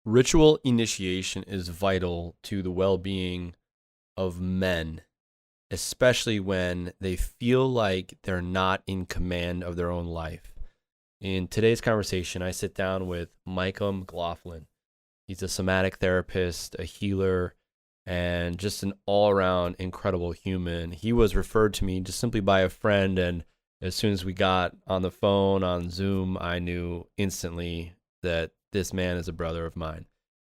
Ritual initiation is vital to the well-being of men, especially when they feel like they're not in command of their own life. In today's conversation, I sit down with Micah McLaughlin. He's a somatic therapist, a healer, and just an all-around incredible human. He was referred to me just simply by a friend, and as soon as we got on the phone, on Zoom, I knew instantly that this man is a brother of mine.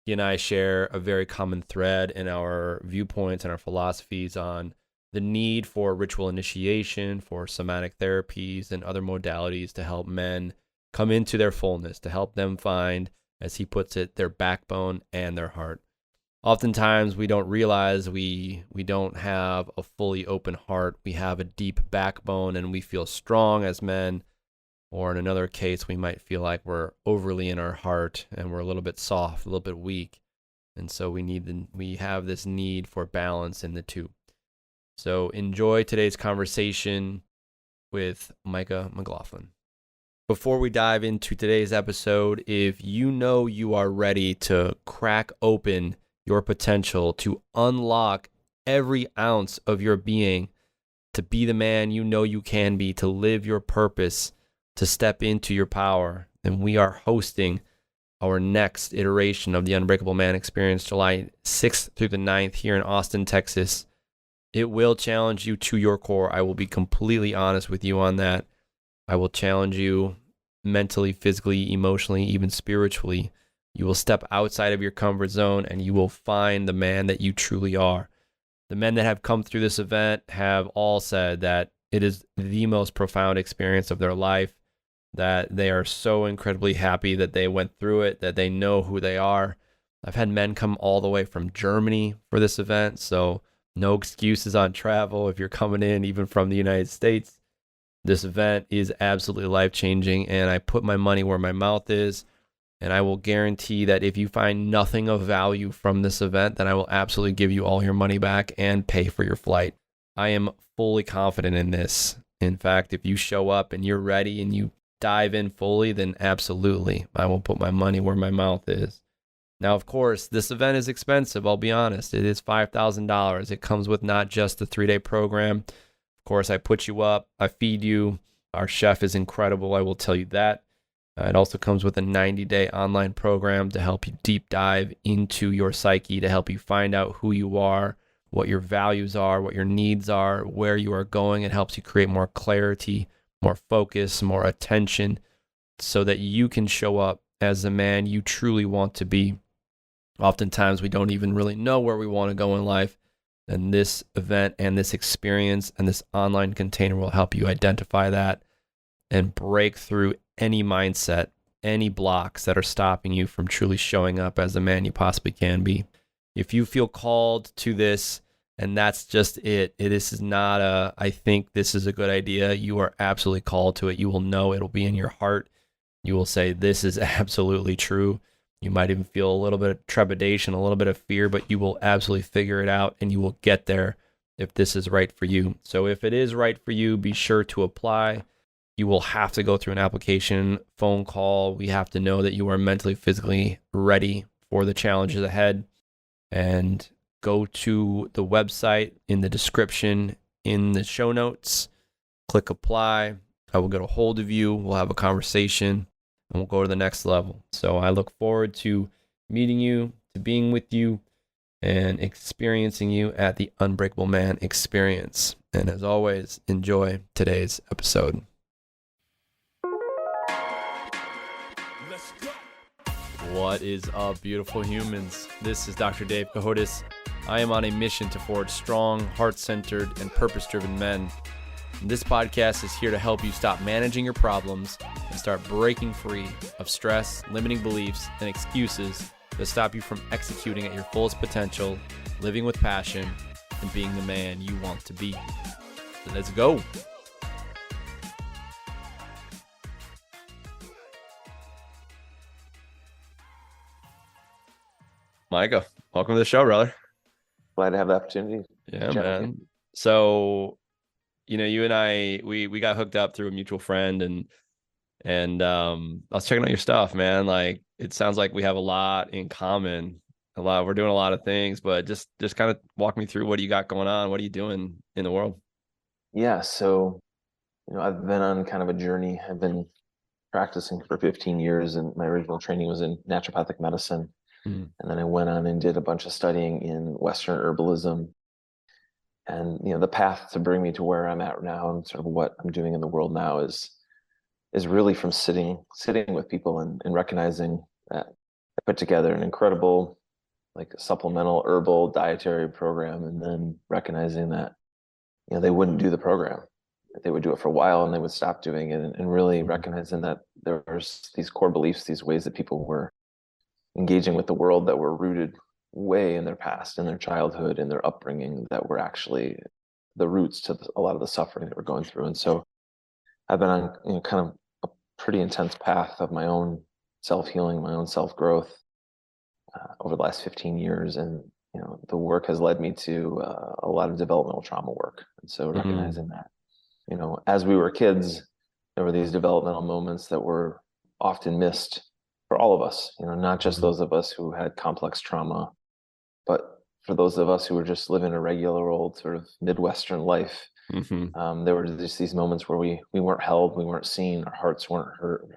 He and I share a very common thread in our viewpoints and our philosophies on the need for ritual initiation, for somatic therapies, and other modalities to help men come into their fullness, to help them find, as he puts it, their backbone and their heart. Oftentimes, we don't realize we don't have a fully open heart. We have a deep backbone and we feel strong as men. Or in another case, we might feel like we're overly in our heart and we're a little bit soft, a little bit weak. And so we have this need for balance in the two. So enjoy today's conversation with Micah McLaughlin. Before we dive into today's episode, if you know you are ready to crack open your potential, to unlock every ounce of your being, to be the man you know you can be, to live your purpose, to step into your power, then we are hosting our next iteration of the Unbreakable Man Experience, July 6th through the 9th here in Austin, Texas. It will challenge you to your core. I will be completely honest with you on that. I will challenge you mentally, physically, emotionally, even spiritually. You will step outside of your comfort zone and you will find the man that you truly are. The men that have come through this event have all said that it is the most profound experience of their life, that they are so incredibly happy that they went through it, that they know who they are. I've had men come all the way from Germany for this event, so no excuses on travel if you're coming in even from the United States. This event is absolutely life-changing, and I put my money where my mouth is. And I will guarantee that if you find nothing of value from this event, then I will absolutely give you all your money back and pay for your flight. I am fully confident in this. In fact, if you show up and you're ready and you dive in fully, then absolutely, I will put my money where my mouth is. Now, of course, this event is expensive. I'll be honest. It is $5,000. It comes with not just the 3-day program. Of course, I put you up. I feed you. Our chef is incredible. I will tell you that. It also comes with a 90-day online program to help you deep dive into your psyche, to help you find out who you are, what your values are, what your needs are, where you are going. It helps you create more clarity, more focus, more attention, so that you can show up as the man you truly want to be. Oftentimes, we don't even really know where we want to go in life. And this event and this experience and this online container will help you identify that and break through any mindset, any blocks that are stopping you from truly showing up as the man you possibly can be. If you feel called to this, and that's just it, this is not I think this is a good idea. You are absolutely called to it. You will know, it'll be in your heart. You will say, this is absolutely true. You might even feel a little bit of trepidation, a little bit of fear, but you will absolutely figure it out and you will get there if this is right for you. So if it is right for you, be sure to apply. You will have to go through an application, phone call. We have to know that you are mentally, physically ready for the challenges ahead. And go to the website in the description, in the show notes, click apply. I will get a hold of you. We'll have a conversation and we'll go to the next level. So I look forward to meeting you, to being with you, and experiencing you at the Unbreakable Man Experience. And as always, enjoy today's episode. What is up, beautiful humans? This is Dr. Dave Cahotis. I am on a mission to forge strong, heart-centered, and purpose-driven men. And this podcast is here to help you stop managing your problems and start breaking free of stress, limiting beliefs, and excuses that stop you from executing at your fullest potential, living with passion, and being the man you want to be. So let's go. Micah, welcome to the show, brother. Glad to have the opportunity. Yeah, man. So, you and I, we got hooked up through a mutual friend, and I was checking out your stuff, man. Like, it sounds like we have a lot in common. We're doing a lot of things, but just kind of walk me through what do you got going on? What are you doing in the world? Yeah, so I've been on kind of a journey. I've been practicing for 15 years, and my original training was in naturopathic medicine. Mm. And then I went on and did a bunch of studying in Western herbalism. And the path to bring me to where I'm at now and sort of what I'm doing in the world now is really from sitting with people and recognizing that I put together an incredible like supplemental herbal dietary program, and then recognizing that they wouldn't do the program. They would do it for a while and they would stop doing it, and really recognizing that there's these core beliefs, these ways that people were engaging with the world that were rooted way in their past, in their childhood, in their upbringing, that were actually the roots to a lot of the suffering that we're going through. And so I've been on kind of a pretty intense path of my own self-healing, my own self-growth over the last 15 years. And the work has led me to a lot of developmental trauma work. And so recognizing that as we were kids, there were these developmental moments that were often missed for all of us, not just those of us who had complex trauma, but for those of us who were just living a regular old sort of Midwestern life. There were just these moments where we weren't held, we weren't seen, our hearts weren't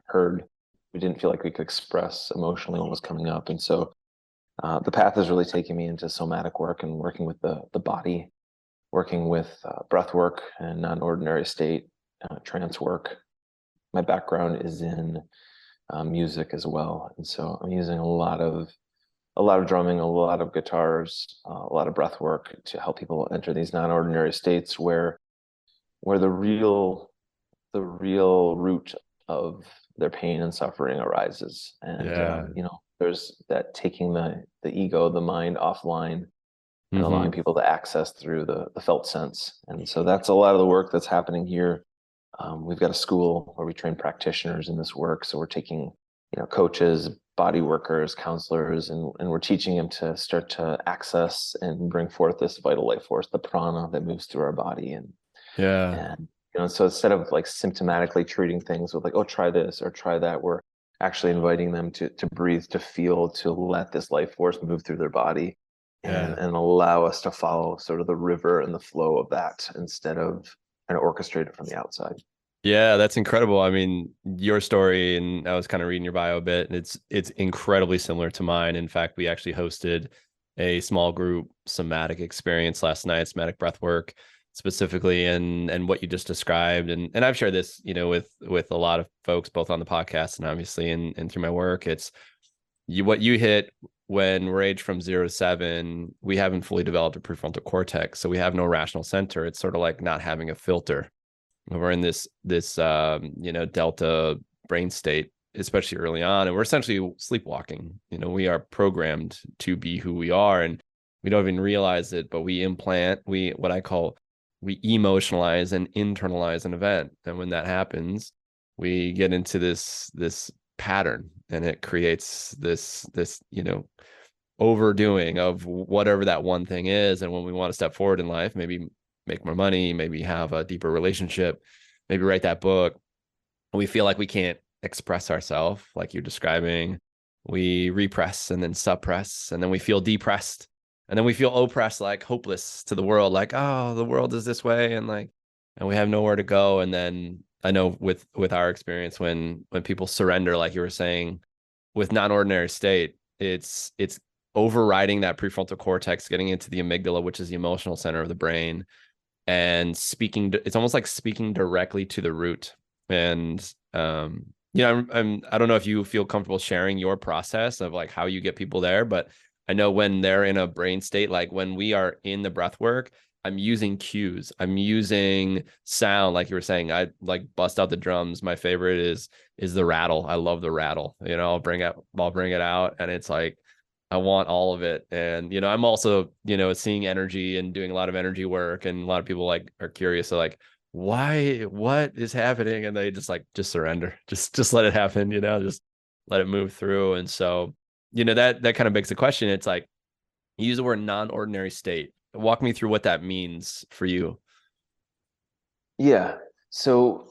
heard. We didn't feel like we could express emotionally what was coming up. And so the path has really taken me into somatic work and working with the body, working with breath work and non-ordinary state, trance work. My background is in music as well. And so I'm using a lot of drumming, a lot of guitars, a lot of breath work to help people enter these non-ordinary states where the real root of their pain and suffering arises. And there's that taking the ego, the mind offline, and allowing people to access through the felt sense. And so that's a lot of the work that's happening here. We've got a school where we train practitioners in this work. So we're taking, coaches, body workers, counselors, and we're teaching them to start to access and bring forth this vital life force, the prana that moves through our body. And so instead of like symptomatically treating things with like, oh, try this or try that, we're actually inviting them to breathe, to feel, to let this life force move through their body. And allow us to follow sort of the river and the flow of that instead of trying to orchestrate it from the outside. Yeah, that's incredible. I mean, your story, and I was kind of reading your bio a bit, and it's incredibly similar to mine. In fact, we actually hosted a small group somatic experience last night, somatic breath work specifically, and what you just described. And I've shared this, with a lot of folks, both on the podcast and obviously and through my work. It's what you hit when we're aged from 0 to 7, we haven't fully developed a prefrontal cortex. So we have no rational center. It's sort of like not having a filter. We're in this delta brain state, especially early on, and we're essentially sleepwalking. We are programmed to be who we are, and we don't even realize it, but we emotionalize and internalize an event. And when that happens, we get into this pattern, and it creates this overdoing of whatever that one thing is. And when we want to step forward in life, maybe make more money, maybe have a deeper relationship, maybe write that book, we feel like we can't express ourselves like you're describing. We repress and then suppress, and then we feel depressed, and then we feel oppressed, like hopeless to the world, like, oh, the world is this way, and we have nowhere to go. And then I know with our experience, when people surrender, like you were saying, with non-ordinary state, it's overriding that prefrontal cortex, getting into the amygdala, which is the emotional center of the brain, and it's almost like speaking directly to the root. And I don't know if you feel comfortable sharing your process of like how you get people there, but I know when they're in a brain state, like when we are in the breath work, I'm using cues. I'm using sound, like you were saying. I like bust out the drums. My favorite is the rattle. I love the rattle. I'll bring it out, and it's like I want all of it. And I'm also seeing energy and doing a lot of energy work, and a lot of people like are curious. So like, why? What is happening? And they just surrender. Just let it happen. Just let it move through. And so that kind of begs the question. It's like, you use the word non-ordinary state. Walk me through what that means for you. Yeah. So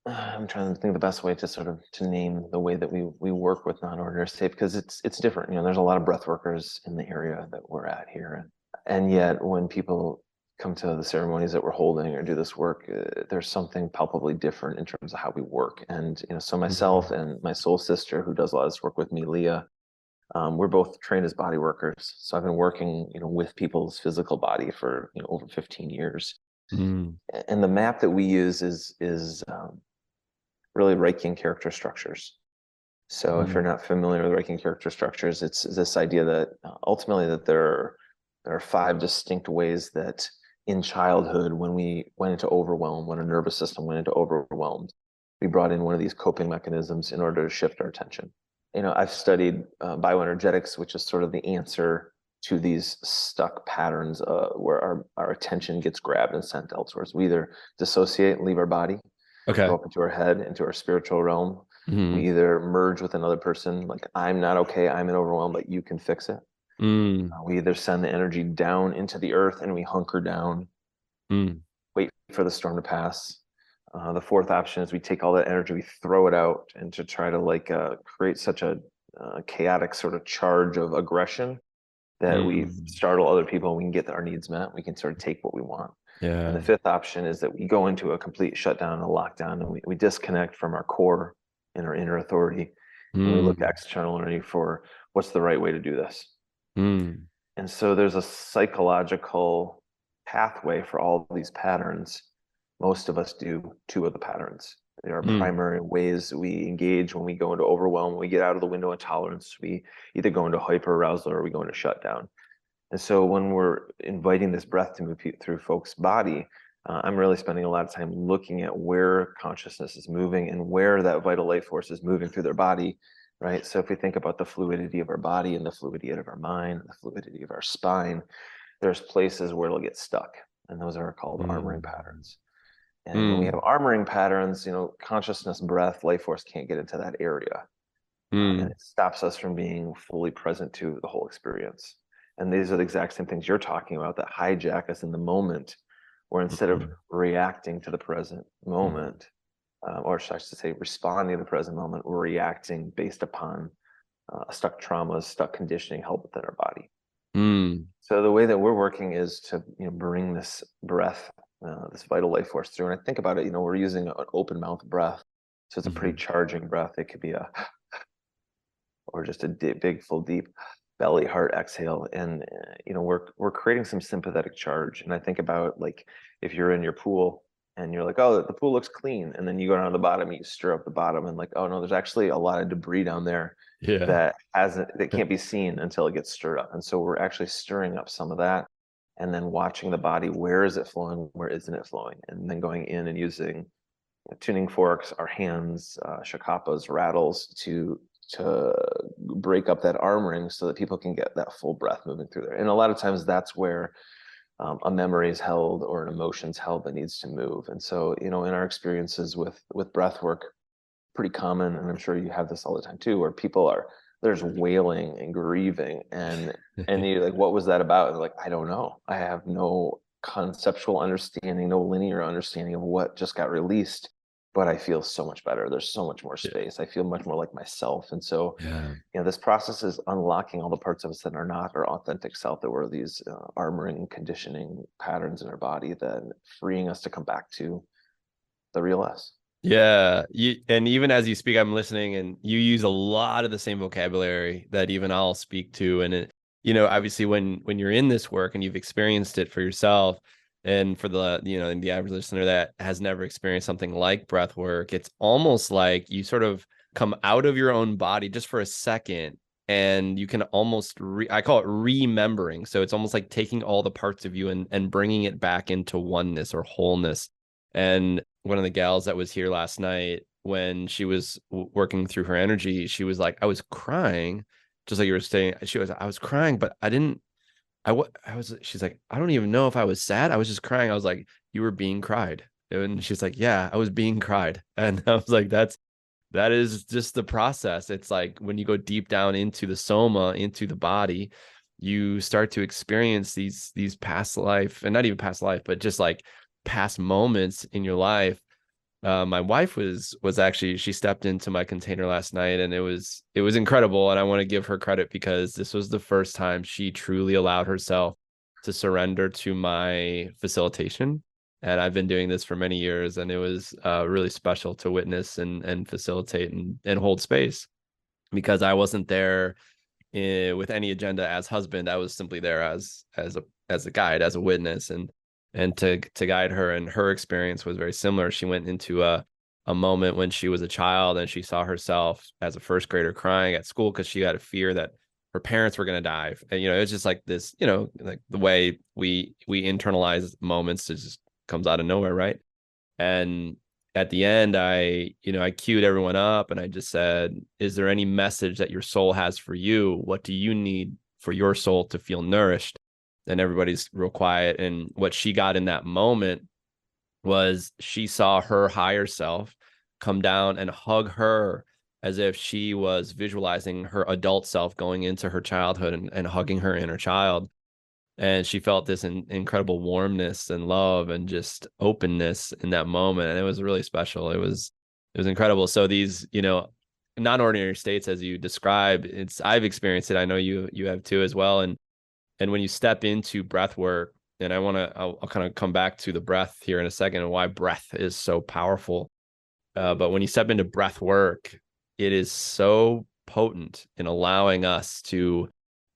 I'm trying to think the best way to sort of to name the way that we work with non-ordinary state, because it's different. You know, there's a lot of breath workers in the area that we're at here, and yet when people come to the ceremonies that we're holding or do this work, there's something palpably different in terms of how we work. And you know, so myself and my soul sister, who does a lot of this work with me, Leah, we're both trained as body workers. So I've been working, you know, with people's physical body for, you know, over 15 years. Mm. And the map that we use is really Reichian character structures. So if you're Mm. not familiar with Reichian character structures, it's this idea that ultimately that there are five distinct ways that in childhood, when we went into overwhelm, when our nervous system went into overwhelmed, we brought in one of these coping mechanisms in order to shift our attention. You know, I've studied bioenergetics, which is sort of the answer to these stuck patterns where our attention gets grabbed and sent elsewhere. So we either dissociate and leave our body, go Okay. up into our head, into our spiritual realm. Mm. We either merge with another person, like I'm not okay, I'm in overwhelm, but you can fix it. Mm. We either send the energy down into the earth and we hunker down, Mm. wait for the storm to pass. The fourth option is we take all that energy, we throw it out, and to try to like create such a chaotic sort of charge of aggression that we Mm. startle other people and we can get our needs met. We can sort of take what we want. And Yeah. the fifth option is that we go into a complete shutdown, a lockdown, and we disconnect from our core and our inner authority. And we look Mm. externally for what's the right way to do this. Mm. And so there's a psychological pathway for all these patterns. Most of us do two of the patterns. There are Mm. primary ways we engage when we go into overwhelm. When we get out of the window of tolerance, we either go into hyper arousal or we go into shutdown. And so when we're inviting this breath to move through folks' body, I'm really spending a lot of time looking at where consciousness is moving and where that vital life force is moving through their body, right? So if we think about the fluidity of our body and the fluidity of our mind, the fluidity of our spine, there's places where it'll get stuck. And those are called armoring Mm. patterns. And when we have Mm. armoring patterns, you know, consciousness, breath, life force can't get into that area. And Mm. it stops us from being fully present to the whole experience. And these are the exact same things you're talking about that hijack us in the moment, where instead of Mm. reacting to the present moment, or should I say responding to the present moment, we're reacting based upon stuck traumas, stuck conditioning held within our body. Mm. So the way that we're working is to, you know, bring this breath, this vital life force through. And I think about it, you know, we're using an open mouth breath. So it's a pretty Mm. charging breath. It could be a or just a big, full, deep belly heart exhale. And you know, we're creating some sympathetic charge. And I think about like if you're in your pool and you're like, oh, the pool looks clean, and then you go down to the bottom and you stir up the bottom, and like, oh no, there's actually a lot of debris down there Yeah. that can't be seen until it gets stirred up. And so we're actually stirring up some of that, and then watching the body. Where is it flowing? Where isn't it flowing? And then going in and using tuning forks, our hands, shakapas, rattles to break up that armoring so that people can get that full breath moving through there. And a lot of times that's where a memory is held or an emotion's held that needs to move. And so, you know, in our experiences with breath work, pretty common, and I'm sure you have this all the time too, where people are there's wailing and grieving, and you're like, what was that about? And they're like, I don't know. I have no conceptual understanding, no linear understanding of what just got released, but I feel so much better. There's so much more Yeah. space. I feel much more like myself. And so, Yeah. you know, this process is unlocking all the parts of us that are not our authentic self, that were these armoring, conditioning patterns in our body, then freeing us to come back to the real us. Yeah, and even as you speak, I'm listening, and you use a lot of the same vocabulary that even I'll speak to. And it, obviously, when you're in this work and you've experienced it for yourself, and for the average listener that has never experienced something like breath work, it's almost like you sort of come out of your own body just for a second, and you can almost I call it remembering. So it's almost like taking all the parts of you and bringing it back into oneness or wholeness. And one of the gals that was here last night, when she was working through her energy, she was like, I was crying, just like you were saying. I was crying, but she's like, I don't even know if I was sad. I was just crying. I was like, you were being cried. And she's like, yeah, I was being cried. And I was like, that is just the process. It's like when you go deep down into the soma, into the body, you start to experience these past life, and not even past life, but just like past moments in your life My wife was actually, she stepped into my container last night, and it was incredible. And I want to give her credit because this was the first time she truly allowed herself to surrender to my facilitation. And I've been doing this for many years, and it was really special to witness and facilitate and hold space, because I wasn't there with any agenda as husband. I was simply there as a guide, as a witness, and to guide her. And her experience was very similar. She went into a moment when she was a child, and she saw herself as a first grader crying at school because she had a fear that her parents were going to die. And it was just like this, like the way we internalize moments, it just comes out of nowhere, right? And at the end, I queued everyone up, and I just said, is there any message that your soul has for you? What do you need for your soul to feel nourished? And everybody's real quiet. And what she got in that moment was she saw her higher self come down and hug her, as if she was visualizing her adult self going into her childhood and hugging her inner child. And she felt this incredible warmness and love and just openness in that moment, and it was really special. It was incredible. So these, non-ordinary states, as you described, I've experienced it. I know you have too as well. And when you step into breath work, and I'll kind of come back to the breath here in a second and why breath is so powerful. But when you step into breath work, it is so potent in allowing us to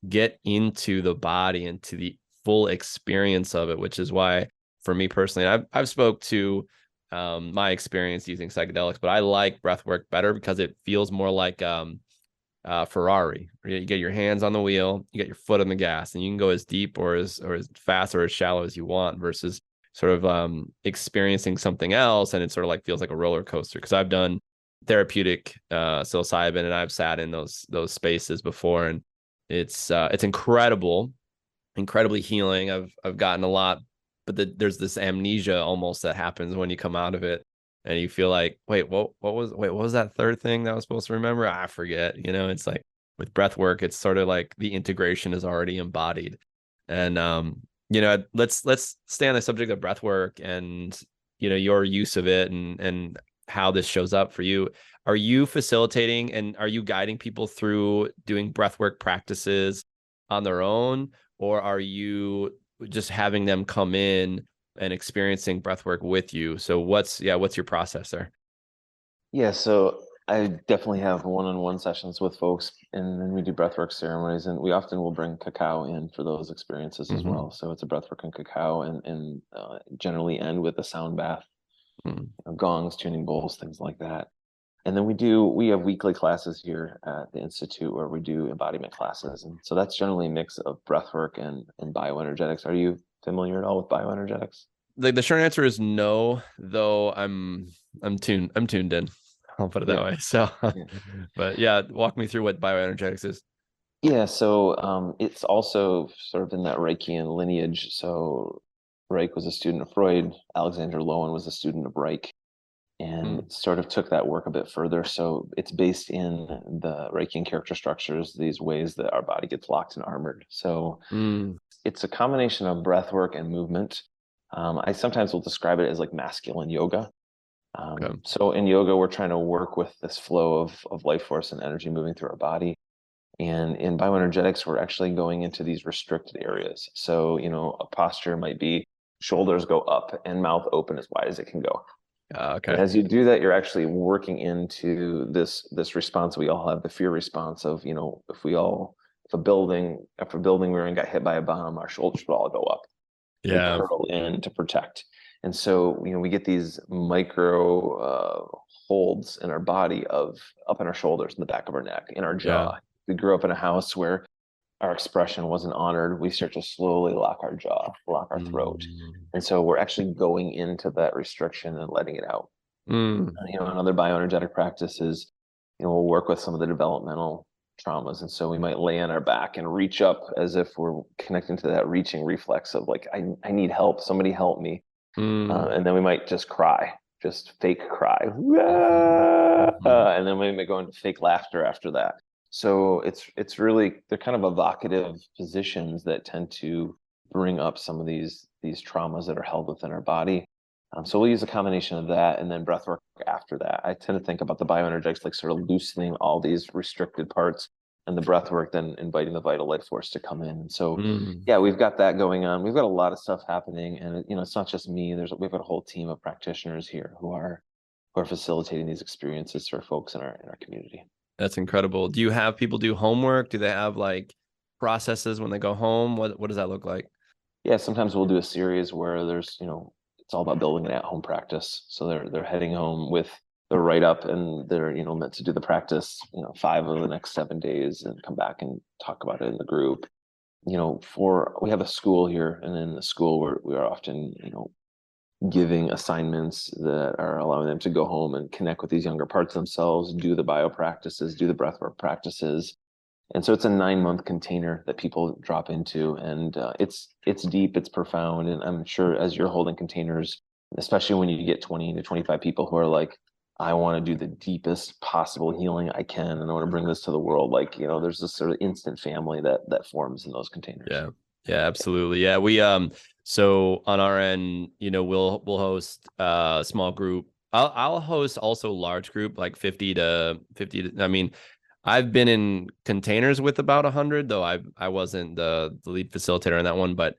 get into the body and to the full experience of it, which is why, for me personally, I've spoke to my experience using psychedelics, but I like breath work better because it feels more like Ferrari. You get your hands on the wheel, you get your foot on the gas, and you can go as deep or as fast or as shallow as you want, versus sort of experiencing something else, and it sort of like feels like a roller coaster. Because I've done therapeutic psilocybin, and I've sat in those spaces before, and it's incredibly healing. I've gotten a lot, but there's this amnesia almost that happens when you come out of it, and you feel like, what was that third thing that I was supposed to remember? I forget. It's like with breath work, it's sort of like the integration is already embodied. And let's stay on the subject of breath work and your use of it and how this shows up for you. Are you facilitating and are you guiding people through doing breathwork practices on their own, or are you just having them come in and experiencing breathwork with you? So what's your process there? Yeah, so I definitely have one-on-one sessions with folks, and then we do breathwork ceremonies, and we often will bring cacao in for those experiences as Mm-hmm. well. So it's a breathwork and cacao, and generally end with a sound bath, gongs, tuning bowls, things like that. And then we have weekly classes here at the Institute where we do embodiment classes. And so that's generally a mix of breathwork and bioenergetics. Are you familiar at all with bioenergetics? The short answer is no, though I'm tuned in. I'll put it that Yeah. way. So, Yeah. but yeah, walk me through what bioenergetics is. Yeah, so it's also sort of in that Reichian lineage. So Reich was a student of Freud. Alexander Lowen was a student of Reich, and Mm, sort of took that work a bit further. So it's based in the Reichian character structures, these ways that our body gets locked and armored. So mm, it's a combination of breath work and movement. I sometimes will describe it as like masculine yoga. okay. So in yoga, we're trying to work with this flow of life force and energy moving through our body. And in bioenergetics, we're actually going into these restricted areas. So, a posture might be shoulders go up and mouth open as wide as it can go. And Okay. as you do that, you're actually working into this response. We all have the fear response of, if a building we were in got hit by a bomb, our shoulders would all go up. They Yeah. curl in to protect. And so, we get these micro holds in our body of up in our shoulders, in the back of our neck, in our Yeah. jaw. We grew up in a house where our expression wasn't honored. We start to slowly lock our jaw, lock our throat. Mm, And so we're actually going into that restriction and letting it out. mm, Another bioenergetic practice is, we'll work with some of the developmental traumas. And so we might lay on our back and reach up as if we're connecting to that reaching reflex of like, I need help. Somebody help me. mm, And then we might just cry, just fake cry. mhm, mhm, And then we may go into fake laughter after that. So it's really, they're kind of evocative positions that tend to bring up some of these traumas that are held within our body. So we'll use a combination of that and then breath work after that. I tend to think about the bioenergetics like sort of loosening all these restricted parts, and the breath work then inviting the vital life force to come in. So Mm. yeah, we've got that going on. We've got a lot of stuff happening, and it's not just me. We've got a whole team of practitioners here who are facilitating these experiences for folks in our community. That's incredible. Do you have people do homework? Do they have like processes when they go home? What does that look like? Yeah, sometimes we'll do a series where it's all about building an at-home practice. So they're heading home with the write-up, and they're meant to do the practice 5 of the next 7 days and come back and talk about it in the group. We have a school here, and in the school we are often giving assignments that are allowing them to go home and connect with these younger parts of themselves, do the bio practices, do the breathwork practices. And so it's a 9-month container that people drop into, and it's deep, it's profound, and I'm sure as you're holding containers, especially when you get 20 to 25 people who are like, I want to do the deepest possible healing I can, and I want to bring this to the world. Like, there's this sort of instant family that forms in those containers. Yeah. Yeah, absolutely. Yeah. So on our end, we'll host a small group. I'll host also large group, like 50 to 50. I mean, I've been in containers with about 100, though I wasn't the lead facilitator in that one, but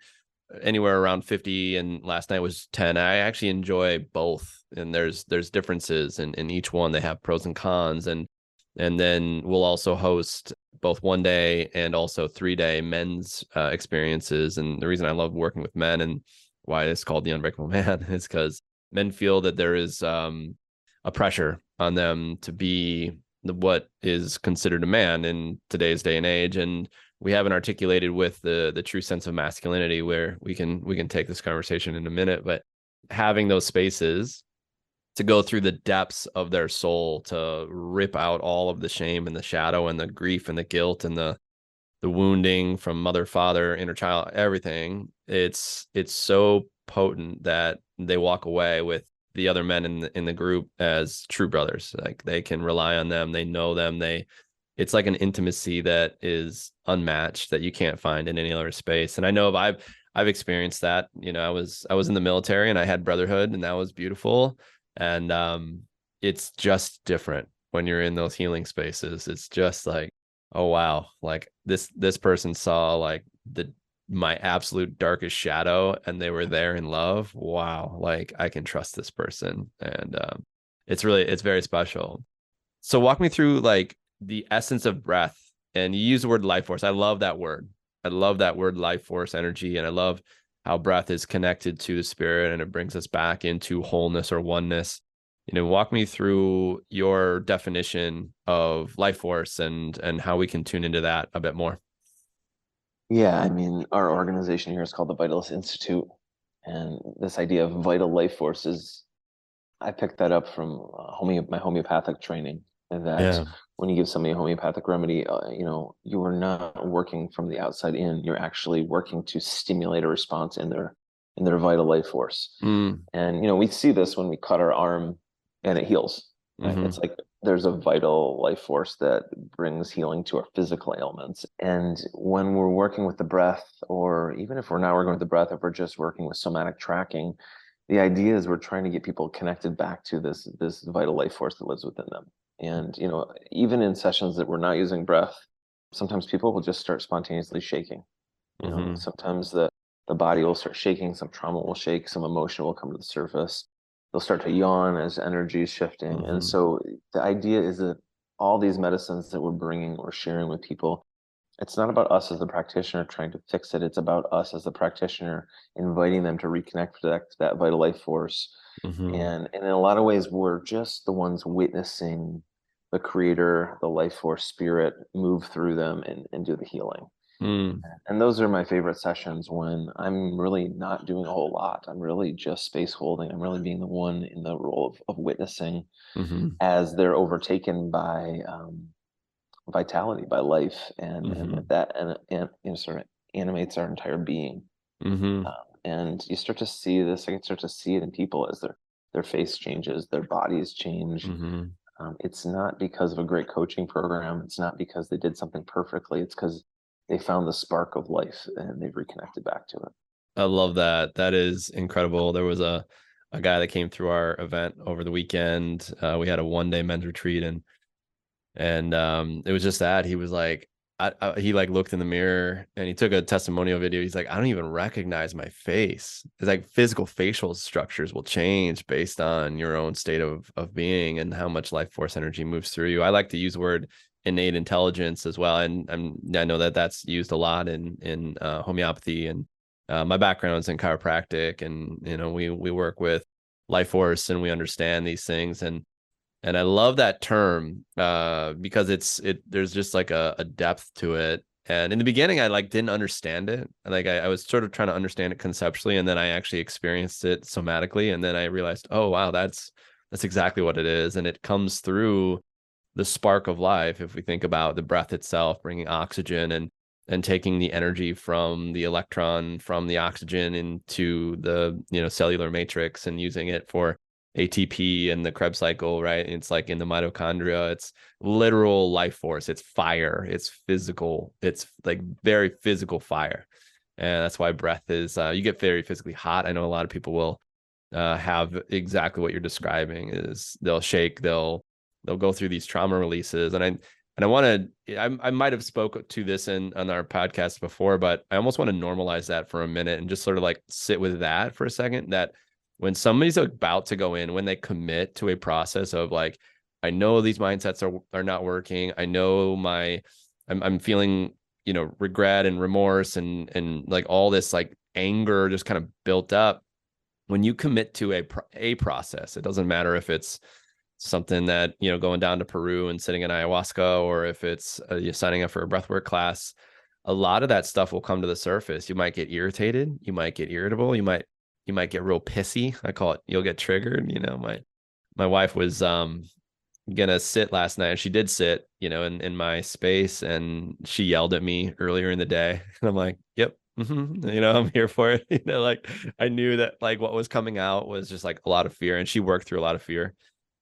anywhere around 50, and last night was 10. I actually enjoy both, and there's differences in each one. They have pros and cons, and then we'll also host both 1 day and also 3-day men's experiences. And the reason I love working with men and why it's called the Unbreakable Man is because men feel that there is a pressure on them to be what is considered a man in today's day and age, and we haven't articulated with the true sense of masculinity, where we can take this conversation in a minute. But having those spaces to go through the depths of their soul, to rip out all of the shame and the shadow and the grief and the guilt and the wounding from mother, father, inner child, everything, it's so potent that they walk away with the other men in the group as true brothers. Like, they can rely on them, they know them, it's like an intimacy that is unmatched, that you can't find in any other space. And I know I've experienced that. I was in the military, and I had brotherhood, and that was beautiful. And it's just different when you're in those healing spaces. It's just like, oh wow, like this person saw like my absolute darkest shadow, and they were there in love. Wow, like I can trust this person. And it's very special. So walk me through like the essence of breath. And you use the word life force. I love that word. I love that word, life force, energy. And I love how breath is connected to the spirit, and it brings us back into wholeness or oneness. Walk me through your definition of life force and how we can tune into that a bit more. Yeah, I mean, our organization here is called the Vitalist Institute, and this idea of vital life forces, I picked that up from my homeopathic training. And that Yeah. when you give somebody a homeopathic remedy, you are not working from the outside in. You're actually working to stimulate a response in their vital life force. Mm. And we see this when we cut our arm and it heals. Right? Mm-hmm. It's like there's a vital life force that brings healing to our physical ailments. And when we're working with the breath, or even if we're not working with the breath, if we're just working with somatic tracking, the idea is we're trying to get people connected back to this vital life force that lives within them. And even in sessions that we're not using breath, sometimes people will just start spontaneously shaking. Mm-hmm. Sometimes the body will start shaking, some trauma will shake, some emotion will come to the surface. They'll start to yawn as energy is shifting. And Mm-hmm. so the idea is that all these medicines that we're bringing or sharing with people, it's not about us as the practitioner trying to fix it. It's about us as the practitioner inviting them to reconnect to that vital life force. Mm-hmm. And in a lot of ways, we're just the ones witnessing the creator, the life force spirit move through them and do the healing. Mm. And those are my favorite sessions, when I'm really not doing a whole lot. I'm really just space holding. I'm really being the one in the role of witnessing Mm-hmm. as they're overtaken by vitality, by life, and Mm-hmm. that and sort of animates our entire being. Mm-hmm. And you start to see this. I can start to see it in people as their face changes, their bodies change. Mm-hmm. It's not because of a great coaching program. It's not because they did something perfectly. It's because they found the spark of life and they've reconnected back to it. I love that. That is incredible. There was a guy that came through our event over the weekend. We had a 1-day men's retreat, and it was just that he was like, he like looked in the mirror and he took a testimonial video. He's like, I don't even recognize my face. It's like physical facial structures will change based on your own state of being and how much life force energy moves through you. I like to use the word innate intelligence as well, and I know that that's used a lot in homeopathy, and my background is in chiropractic, and we work with life force and we understand these things, and I love that term because there's just like a depth to it. And in the beginning, I like didn't understand it. Like I was sort of trying to understand it conceptually, and then I actually experienced it somatically, and then I realized, oh wow, that's exactly what it is, and it comes through the spark of life. If we think about the breath itself, bringing oxygen and taking the energy from the electron from the oxygen into the cellular matrix and using it for ATP and the Krebs cycle, right? It's like in the mitochondria, it's literal life force. It's fire. It's physical. It's like very physical fire. And that's why breath is, you get very physically hot. I know a lot of people will have exactly what you're describing is they'll shake, they'll go through these trauma releases. And I want to, I might have spoke to this on our podcast before, but I almost want to normalize that for a minute and just sort of like sit with that for a second, that when somebody's about to go in, when they commit to a process of like, I know these mindsets are not working. I know I'm feeling, regret and remorse and like all this like anger just kind of built up. When you commit to a process, it doesn't matter if it's something that, going down to Peru and sitting in ayahuasca, or if it's you're signing up for a breathwork class, a lot of that stuff will come to the surface. You might get irritated. You might get irritable. You might get real pissy. I call it, you'll get triggered. My wife was gonna sit last night, and she did sit, in my space, and she yelled at me earlier in the day. And I'm like, yep. I'm here for it. Like I knew that like what was coming out was just like a lot of fear, and she worked through a lot of fear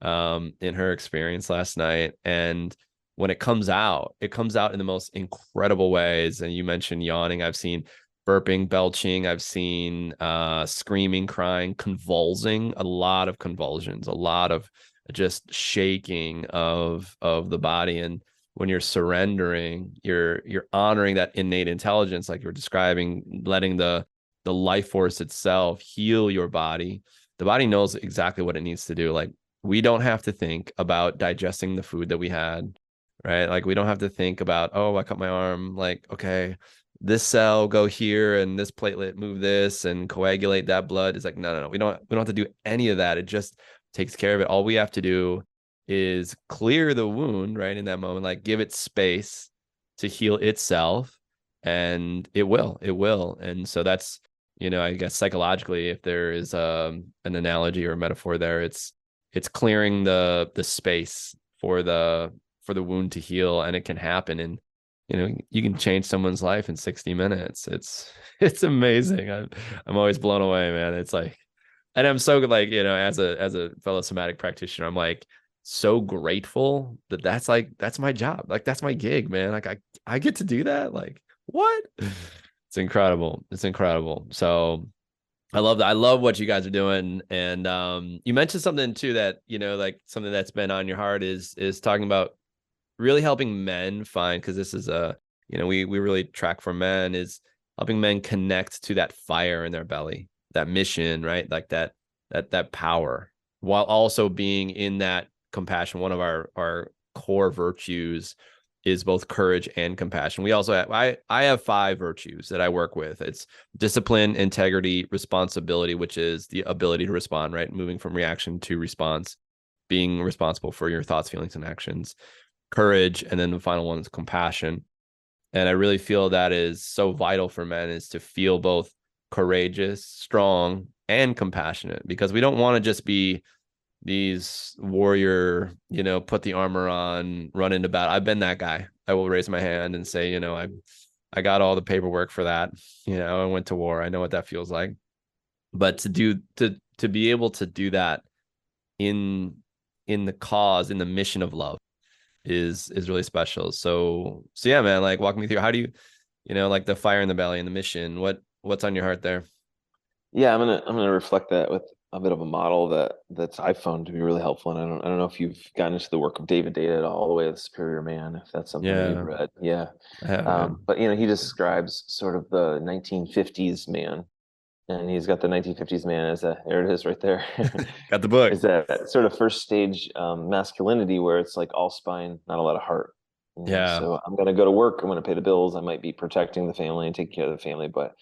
in her experience last night. And when it comes out in the most incredible ways. And you mentioned yawning. I've seen burping, belching. I've seen screaming, crying, convulsing, a lot of convulsions, a lot of just shaking of the body. And when you're surrendering, you're honoring that innate intelligence, like you're describing, letting the life force itself heal your body. The body knows exactly what it needs to do. Like we don't have to think about digesting the food that we had, right? Like we don't have to think about, oh, I cut my arm. Like, okay, this cell go here and this platelet move this and coagulate that blood. It's like, no. We don't have to do any of that. It just takes care of it. All we have to do is clear the wound, right? In that moment, like give it space to heal itself, and it will. And so that's, I guess psychologically, if there is an analogy or a metaphor there, it's clearing the space for the wound to heal, and it can happen. And you can change someone's life in 60 minutes. It's amazing. I'm always blown away, man. It's like, and I'm so like, as a fellow somatic practitioner, I'm like so grateful that that's my job. Like that's my gig, man. Like I get to do that. Like what? It's incredible. It's incredible. So I love that. I love what you guys are doing. And you mentioned something too that, like something that's been on your heart is talking about really helping men find, because this is we really track for men, is helping men connect to that fire in their belly, that mission, right? Like that power, while also being in that compassion. One of our core virtues is both courage and compassion. We also have, I have 5 virtues that I work with. It's discipline, integrity, responsibility, which is the ability to respond, right? Moving from reaction to response, being responsible for your thoughts, feelings, and actions. Courage, and then the final one is compassion. And I really feel that is so vital for men, is to feel both courageous, strong, and compassionate, because we don't want to just be these warrior, put the armor on, run into battle. I've been that guy. I will raise my hand and say, I got all the paperwork for that. I went to war. I know what that feels like. But to be able to do that in the cause, in the mission of love, is really special. So yeah, man, like walk me through, how do you, like the fire in the belly and the mission, what's on your heart there? Yeah, I'm gonna reflect that with a bit of a model that I've found to be really helpful. And I don't know if you've gotten into the work of David Data at all, the way of the superior man, if that's something that you've Yeah, read. Yeah. I have. But he describes sort of the 1950s man, and he's got the 1950s man as there it is right there. Got the book. Is that sort of first stage masculinity where it's like all spine, not a lot of heart. Yeah, So I'm going to go to work. I'm going to pay the bills. I might be protecting the family and taking care of the family, but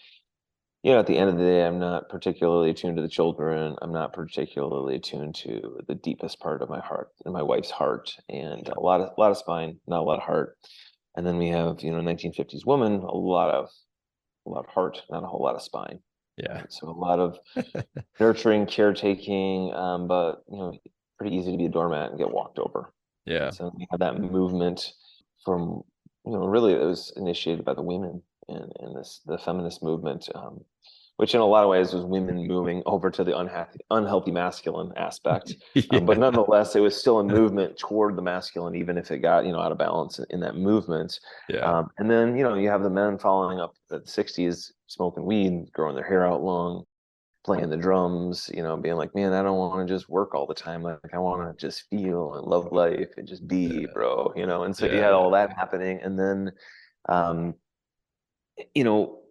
at the end of the day, I'm not particularly attuned to the children. I'm not particularly attuned to the deepest part of my heart and my wife's heart, and a lot of spine, not a lot of heart. And then we have 1950s woman, a lot of heart, not a whole lot of spine. yeah, So a lot of nurturing, caretaking, but pretty easy to be a doormat and get walked over. yeah. So we have that movement from really it was initiated by the women in the feminist movement, which in a lot of ways was women moving over to the unhealthy masculine aspect. But Yeah, nonetheless, it was still a movement toward the masculine, even if it got out of balance in that movement. yeah, And then you have the men following up at the 60s, smoking weed, growing their hair out long, playing the drums, being like, man, I don't want to just work all the time. Like I want to just feel and love life and just be, yeah, bro. And so you yeah, had yeah. all that happening. And then, um, you know,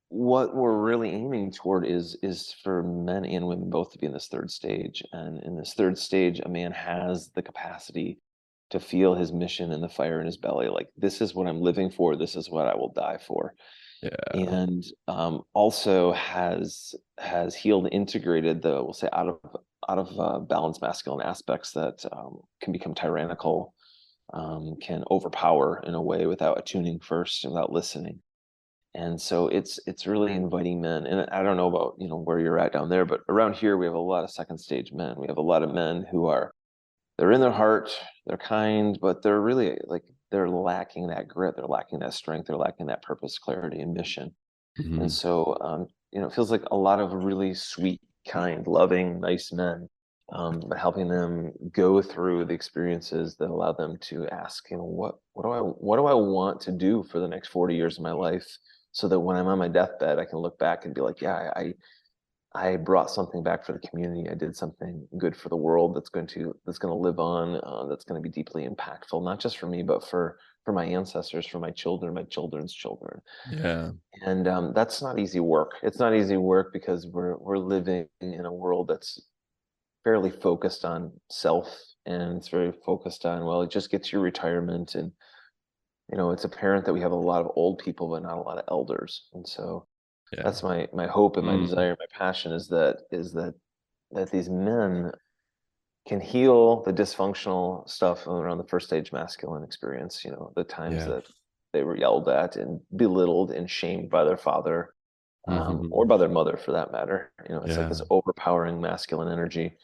what we're really aiming toward is for men and women both to be in this third stage. And in this third stage, a man has the capacity to feel his mission and the fire in his belly. Like, this is what I'm living for. This is what I will die for. Yeah. And also has healed, integrated the, we'll say, out of balance masculine aspects that can become tyrannical, can overpower in a way without attuning first and without listening. And so it's really inviting men. And I don't know about where you're at down there, but around here we have a lot of second stage men. We have a lot of men who they're in their heart, they're kind, but they're really like they're lacking that grit, they're lacking that strength, they're lacking that purpose, clarity, and mission. And Mhm. so, it feels like a lot of really sweet, kind, loving, nice men, but helping them go through the experiences that allow them to ask, what do I want to do for the next 40 years of my life, so that when I'm on my deathbed, I can look back and be like, yeah, I brought something back for the community. I did something good for the world that's going to live on, that's going to be deeply impactful, not just for me, but for my ancestors, for my children, my children's children. Yeah. And that's not easy work. It's not easy work because we're living in a world that's fairly focused on self, and it's very focused on, well, just get to your retirement. And it's apparent that we have a lot of old people but not a lot of elders. And so Yeah. that's my hope and my Mm. desire, my passion, is that these men can heal the dysfunctional stuff around the first stage masculine experience, the times Yeah. that they were yelled at and belittled and shamed by their father, or Mhm. by their mother for that matter. It's like Yeah. this overpowering masculine energy,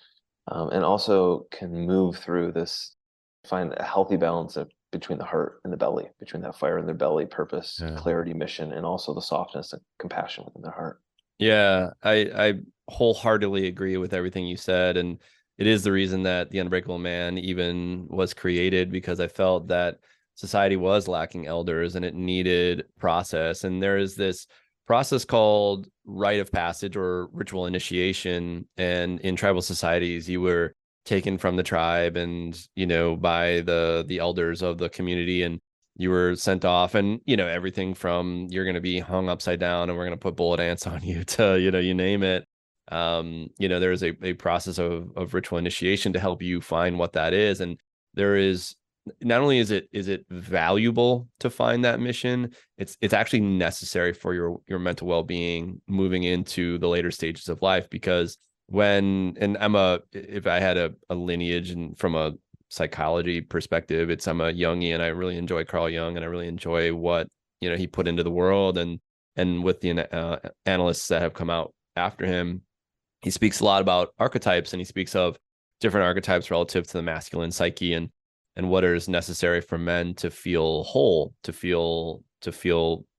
and also can move through this, find a healthy balance between the heart and the belly, between that fire in their belly, purpose, Yeah. clarity, mission, and also the softness and compassion within their heart. Yeah, I wholeheartedly agree with everything you said, and it is the reason that the Unbreakable Man even was created, because I felt that society was lacking elders and it needed process. And there is this process called rite of passage or ritual initiation, and in tribal societies, you were taken from the tribe and by the elders of the community, and you were sent off, and everything from you're going to be hung upside down and we're going to put bullet ants on you to you name it. There's a process of ritual initiation to help you find what that is. And there is, not only is it valuable to find that mission, it's actually necessary for your mental well-being moving into the later stages of life. Because if I had a lineage, and from a psychology perspective, I'm a Jungian. I really enjoy Carl Jung, and I really enjoy what he put into the world. And with the analysts that have come out after him, he speaks a lot about archetypes, and he speaks of different archetypes relative to the masculine psyche, and what is necessary for men to feel whole, to feel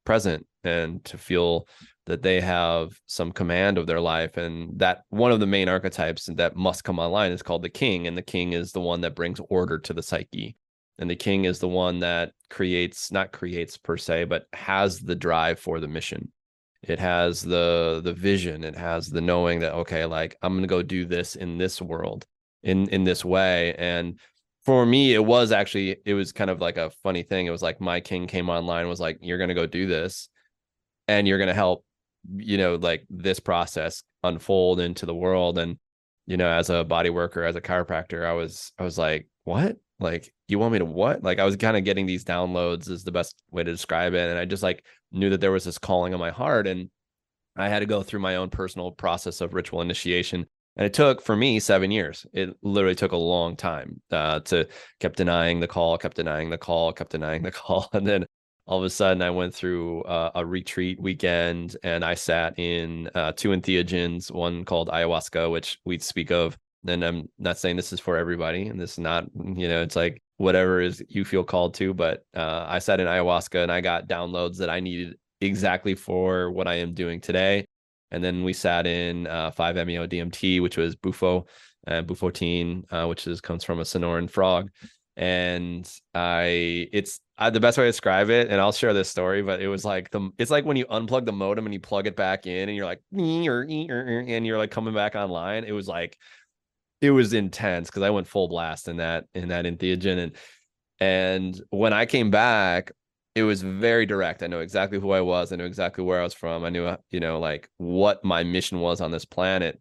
present, and to feel that they have some command of their life. And that one of the main archetypes that must come online is called the king. And the king is the one that brings order to the psyche. And the king is the one that not creates per se, but has the drive for the mission. It has the vision. It has the knowing that, okay, like I'm gonna go do this in this world, in this way. And for me, it was kind of like a funny thing. It was like my king came online, was like, you're gonna go do this, and you're gonna help, like this process unfold into the world. And as a body worker, as a chiropractor, I was like, what? Like, you want me to what? Like, I was kind of getting these downloads, is the best way to describe it. And I just like knew that there was this calling on my heart, and I had to go through my own personal process of ritual initiation. And it took, for me, 7 years. It literally took a long time, to kept denying the call, kept denying the call, kept denying the call. And then all of a sudden I went through a retreat weekend, and I sat in two entheogens, one called ayahuasca, which we speak of. And I'm not saying this is for everybody, and this is not, it's like whatever is you feel called to. But I sat in ayahuasca, and I got downloads that I needed exactly for what I am doing today. And then we sat in 5-MeO DMT, which was bufo, bufotine, which comes from a Sonoran frog. And the best way to describe it, and I'll share this story, but it was like it's like when you unplug the modem and you plug it back in, and you're like, and you're like coming back online. It was intense, because I went full blast in that entheogen. And when I came back, it was very direct. I know exactly who I was. I knew exactly where I was from. I knew, like what my mission was on this planet.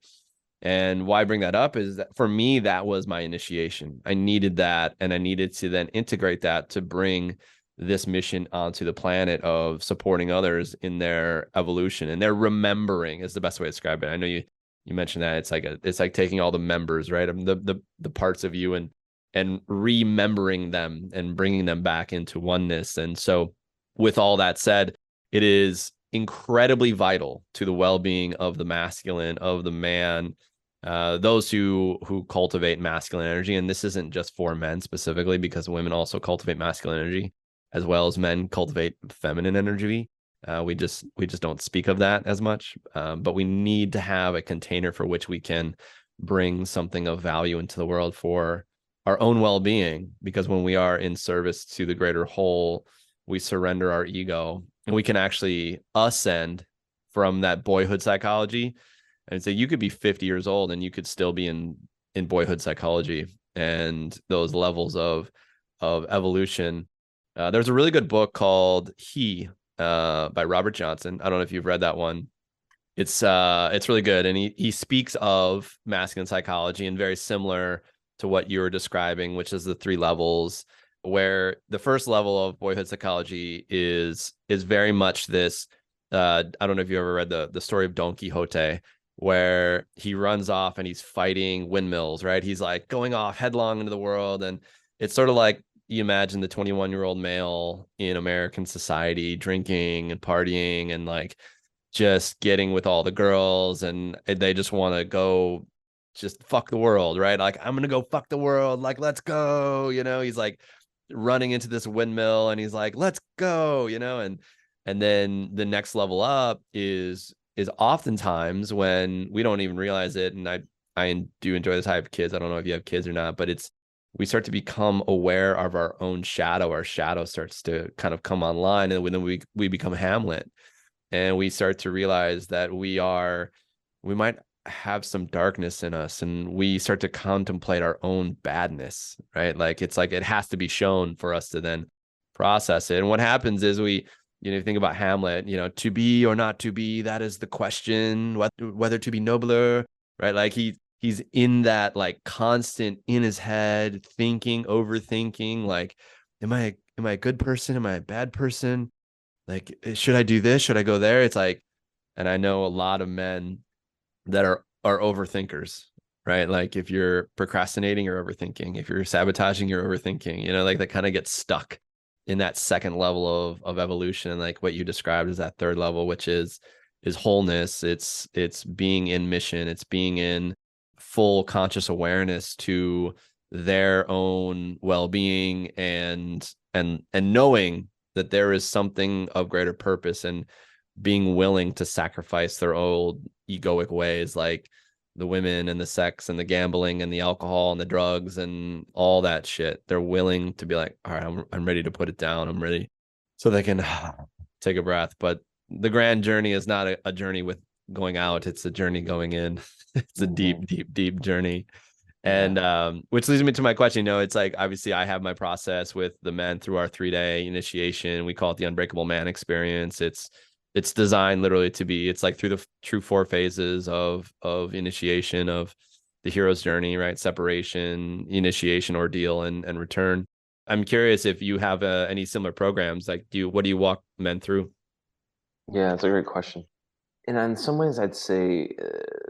And why I bring that up is that for me, that was my initiation. I needed that. And I needed to then integrate that to bring this mission onto the planet of supporting others in their evolution. And their remembering is the best way to describe it. I know you mentioned that it's like taking all the members, right? The parts of you, and remembering them and bringing them back into oneness. And so with all that said, it is incredibly vital to the well-being of the masculine, of the man, those who cultivate masculine energy. And this isn't just for men specifically, because women also cultivate masculine energy, as well as men cultivate feminine energy. We just don't speak of that as much, but we need to have a container for which we can bring something of value into the world for our own well-being. Because when we are in service to the greater whole, we surrender our ego, and we can actually ascend from that boyhood psychology. And so you could be 50 years old and you could still be in boyhood psychology and those levels of evolution. There's a really good book called by Robert Johnson. I don't know if you've read that one. It's really good, and he speaks of masculine psychology, and very similar to what you were describing, which is the 3 levels, where the first level of boyhood psychology is very much this. I don't know if you ever read the story of Don Quixote, where he runs off and he's fighting windmills, right? He's like going off headlong into the world. And it's sort of like you imagine the 21-year-old male in American society drinking and partying and like just getting with all the girls, and they just want to go just fuck the world, right? Like, I'm gonna go fuck the world, like, let's go. He's like running into this windmill, and he's like, let's go. And then the next level up is oftentimes when we don't even realize it. And I do enjoy this. I have kids. I don't know if you have kids or not, but we start to become aware of our own shadow. Our shadow starts to kind of come online, and then we become Hamlet, and we start to realize that we might have some darkness in us, and we start to contemplate our own badness, right? Like, it's like it has to be shown for us to then process it. And what happens is you think about Hamlet, to be or not to be, that is the question, whether to be nobler, right? Like he's in that like constant in his head thinking, overthinking, like, am I a good person? Am I a bad person? Like, should I do this? Should I go there? It's like, and I know a lot of men that are overthinkers, right? Like, if you're procrastinating, you're overthinking. If you're sabotaging, you're overthinking. Like that kind of gets stuck in that second level of evolution. And like what you described as that third level, which is wholeness. It's being in mission. It's being in full conscious awareness to their own well-being, and knowing that there is something of greater purpose, and being willing to sacrifice their old egoic ways, like the women and the sex and the gambling and the alcohol and the drugs and all that shit. They're willing to be like, all right, I'm ready to put it down. I'm ready. So they can take a breath. But the grand journey is not a journey with going out. It's a journey going in. It's a Hmm. deep, deep, deep journey. Yeah. And which leads me to my question. It's like, obviously I have my process with the men through our 3-day initiation. We call it the Unbreakable Man experience. It's designed literally to be, it's like through the true 4 phases of initiation of the hero's journey, right? Separation, initiation, ordeal, and return. I'm curious if you have any similar programs. Like, what do you walk men through? Yeah, it's a great question. And in some ways, I'd say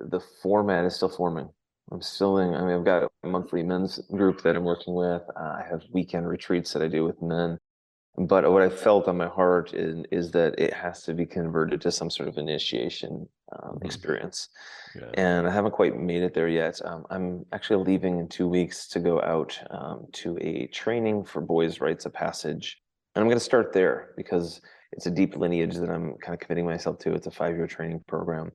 the format is still forming. I'm still in, I mean, I've got a monthly men's group that I'm working with. I have weekend retreats that I do with men. But what I felt on my heart is that it has to be converted to some sort of initiation Mhm. experience. Yeah. And I haven't quite made it there yet. I'm actually leaving in 2 weeks to go out to a training for boys' rites of passage. And I'm going to start there because it's a deep lineage that I'm kind of committing myself to. It's a 5-year training program.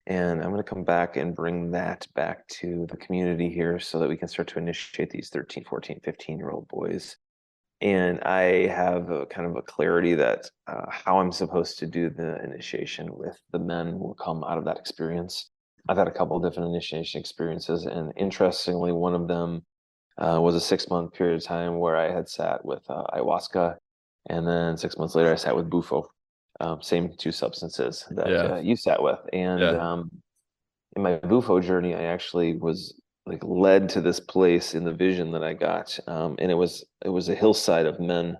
And I'm going to come back and bring that back to the community here so that we can start to initiate these 13, 14, 15-year-old boys. And I have a kind of a clarity that how I'm supposed to do the initiation with the men will come out of that experience. I've had a couple of different initiation experiences, and interestingly, one of them was a 6-month period of time where I had sat with ayahuasca, and then 6 months later, I sat with bufo, same two substances that Yeah. you sat with. And Yeah. in my bufo journey, I actually was like led to this place in the vision that I got, and it was a hillside of men,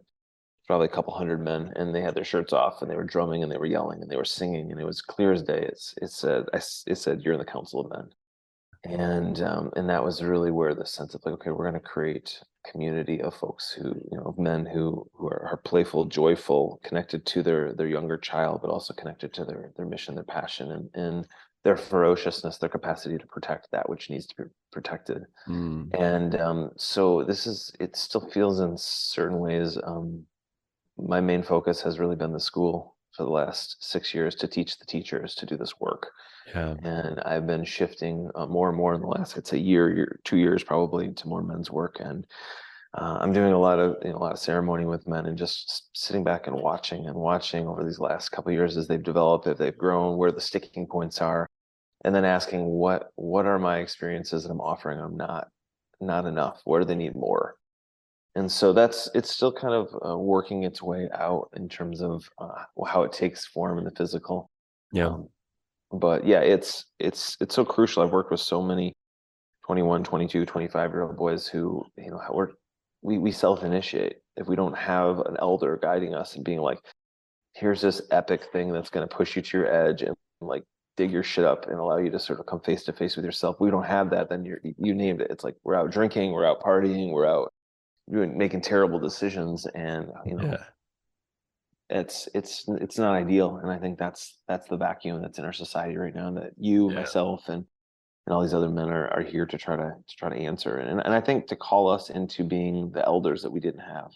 probably a couple hundred men, and they had their shirts off, and they were drumming, and they were yelling, and they were singing, and it was clear as day. It said you're in the council of men, and that was really where the sense of like, okay, we're going to create a community of folks who, of men who are playful, joyful, connected to their younger child, but also connected to their mission, their passion, and their ferociousness, their capacity to protect that which needs to be protected. Mm. And so it still feels in certain ways, my main focus has really been the school for the last 6 years to teach the teachers to do this work. Yeah. And I've been shifting more and more in the last, I'd say, year, 2 years probably, to more men's work. And I'm doing a lot of ceremony with men, and just sitting back and watching over these last couple of years as they've developed, if they've grown, where the sticking points are, and then asking what are my experiences that I'm offering them not enough? Where do they need more? And so it's still kind of working its way out in terms of how it takes form in the physical. Yeah. Um, but yeah, it's so crucial. I've worked with so many 21, 22, 25-year-old boys who, we self-initiate. If we don't have an elder guiding us and being like, here's this epic thing that's going to push you to your edge and like dig your shit up and allow you to sort of come face to face with yourself. We don't have that, then you named it. It's like we're out drinking, we're out partying, we're out making terrible decisions, and Yeah. it's not ideal. And I think that's the vacuum that's in our society right now, that you, Yeah. myself, and all these other men are here to try to answer, and I think to call us into being the elders that we didn't have.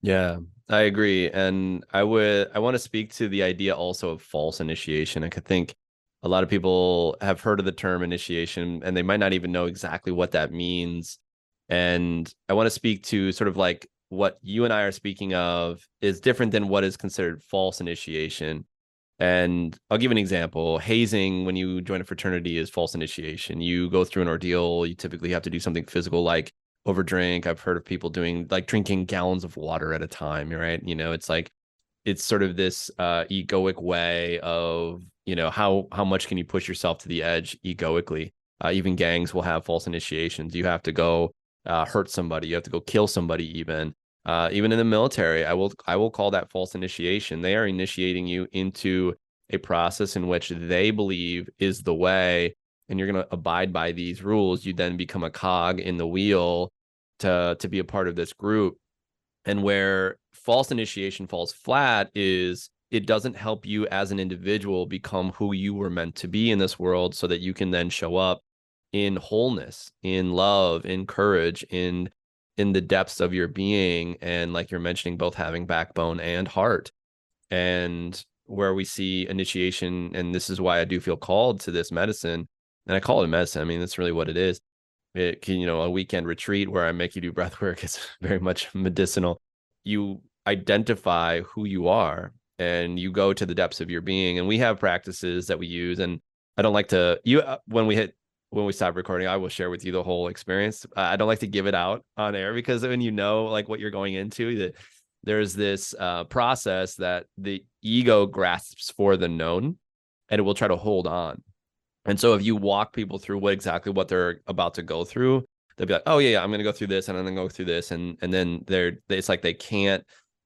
Yeah, I agree. And I want to speak to the idea also of false initiation. I could think a lot of people have heard of the term initiation and they might not even know exactly what that means. And I want to speak to sort of like what you and I are speaking of is different than what is considered false initiation. And I'll give an example. Hazing, when you join a fraternity, is false initiation. You go through an ordeal. You typically have to do something physical like overdrink. I've heard of people doing like drinking gallons of water at a time, right? It's like it's sort of this egoic way of, how much can you push yourself to the edge egoically. Even gangs will have false initiations. You have to go hurt somebody. You have to go kill somebody even in the military. I will call that false initiation. They are initiating you into a process in which they believe is the way, and you're going to abide by these rules. You then become a cog in the wheel to be a part of this group. And where false initiation falls flat is it doesn't help you as an individual become who you were meant to be in this world, so that you can then show up in wholeness, in love, in courage, in the depths of your being. And like you're mentioning, both having backbone and heart. And where we see initiation, and this is why I do feel called to this medicine, and I call it medicine. I mean, that's really what it is. It can, a weekend retreat where I make you do breath work is very much medicinal. You identify who you are, and you go to the depths of your being. And we have practices that we use. And I don't like to, when we stop recording, I will share with you the whole experience. I don't like to give it out on air, because when you know like what you're going into, that there's this process that the ego grasps for the known, and it will try to hold on. And so if you walk people through exactly what they're about to go through, they'll be like, oh yeah, I'm going to go through this, and I'm going to go through this. And then it's like they can't,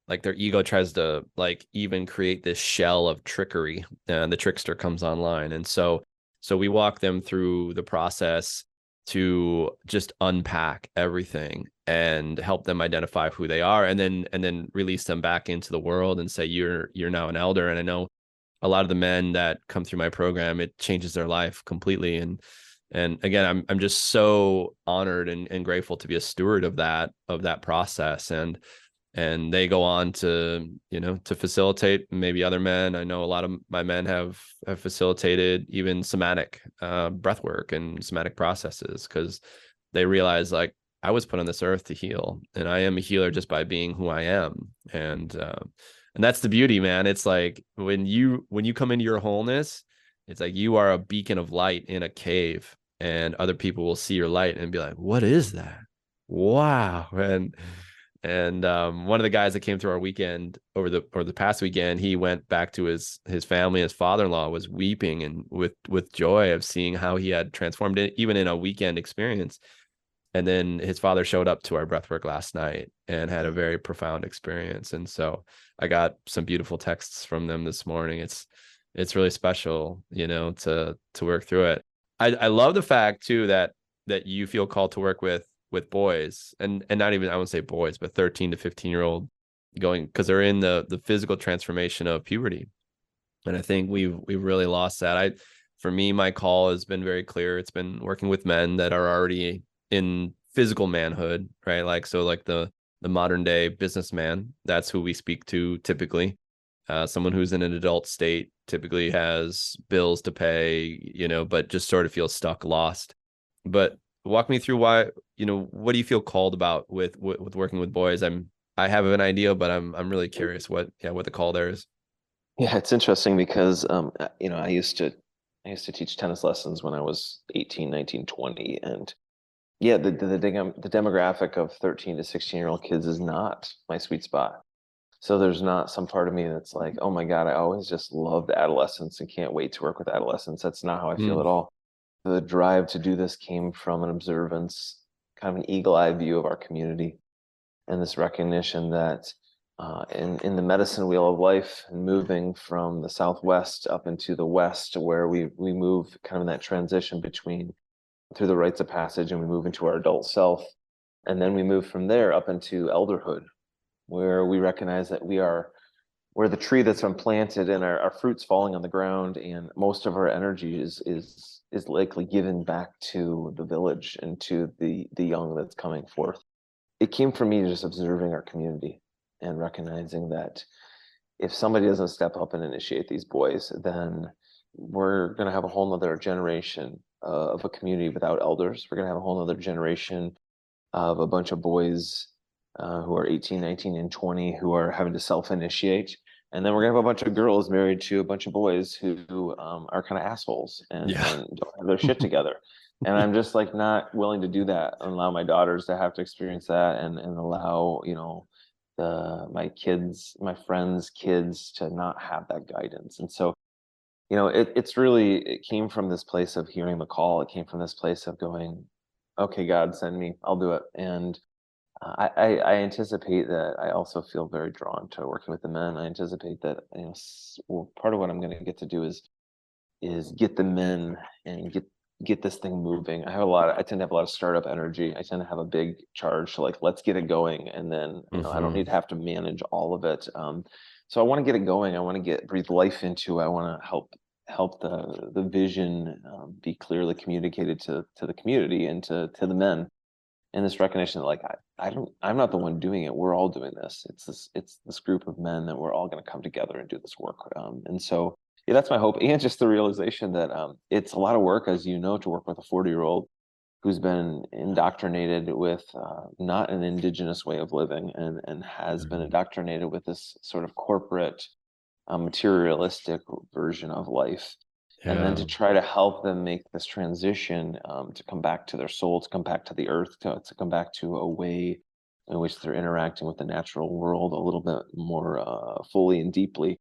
like their ego tries to like even create this shell of trickery, and the trickster comes online. And so we walk them through the process to just unpack everything and help them identify who they are, and then release them back into the world and say, you're now an elder. And I know a lot of the men that come through my program, it changes their life completely. And again, I'm just so honored and grateful to be a steward of that process. And they go on to, to facilitate maybe other men. I know a lot of my men have facilitated even somatic breathwork and somatic processes, because they realize, like, I was put on this earth to heal, and I am a healer just by being who I am. And that's the beauty, man. It's like when you come into your wholeness, it's like you are a beacon of light in a cave, and other people will see your light and be like, what is that? Wow. And one of the guys that came through our weekend over the past weekend, he went back to his family. His father-in-law was weeping and with joy of seeing how he had transformed it, even in a weekend experience. And then his father showed up to our breathwork last night and had a very profound experience. And so I got some beautiful texts from them this morning. It's really special, to work through it. I love the fact too that you feel called to work with boys, and not even, I won't say boys, but 13 to 15-year-old, going, because they're in the physical transformation of puberty. And I think we've really lost that. For me, my call has been very clear. It's been working with men that are already in physical manhood, right? Like, so like the modern day businessman, that's who we speak to typically. Someone who's in an adult state typically has bills to pay, but just sort of feels stuck, lost. But walk me through why, what do you feel called about with working with boys? I have an idea, but I'm really curious what the call there is. Yeah, it's interesting because I used to teach tennis lessons when I was 18, 19, 20, and yeah, the demographic of 13 to 16-year-old kids is not my sweet spot. So there's not some part of me that's like, oh my God, I always just loved adolescence and can't wait to work with adolescents. That's not how I feel Mm. at all. The drive to do this came from an observance, kind of an eagle-eye view of our community, and this recognition that in the medicine wheel of life, and moving from the Southwest up into the West, where we move kind of in that transition between through the rites of passage, and we move into our adult self, and then we move from there up into elderhood, where we recognize that we're the tree that's been planted, and our fruit's falling on the ground, and most of our energy is likely given back to the village and to the young that's coming forth. It came from me just observing our community and recognizing that if somebody doesn't step up and initiate these boys, then we're going to have a whole nother generation of a community without elders. We're going to have a whole nother generation of a bunch of boys who are 18, 19, and 20 who are having to self-initiate. And then we're going to have a bunch of girls married to a bunch of boys who are kind of assholes and Yeah. don't have their shit together. And I'm just like not willing to do that and allow my daughters to have to experience that, and allow, my kids, my friends' kids, to not have that guidance. And so, it came from this place of hearing the call. It came from this place of going, okay, God, send me, I'll do it. And I anticipate that I also feel very drawn to working with the men. I anticipate that, part of what I'm going to get to do is get the men and get this thing moving. I tend to have a lot of startup energy. I tend to have a big charge to, like, let's get it going. And then, I don't need to have to manage all of it. So I want to get it going. I want to breathe life into it. I want to help the vision be clearly communicated to the community and to the men. And this recognition that, like, I'm not the one doing it. We're all doing this. It's this group of men that we're all going to come together and do this work. And so, yeah, that's my hope. And just the realization that it's a lot of work, as you know, to work with a 40-year-old who's been indoctrinated with not an indigenous way of living, and has been indoctrinated with this sort of corporate materialistic version of life, and then Yeah. to try to help them make this transition, to come back to their soul, to come back to the earth, to come back to a way in which they're interacting with the natural world a little bit more fully and deeply.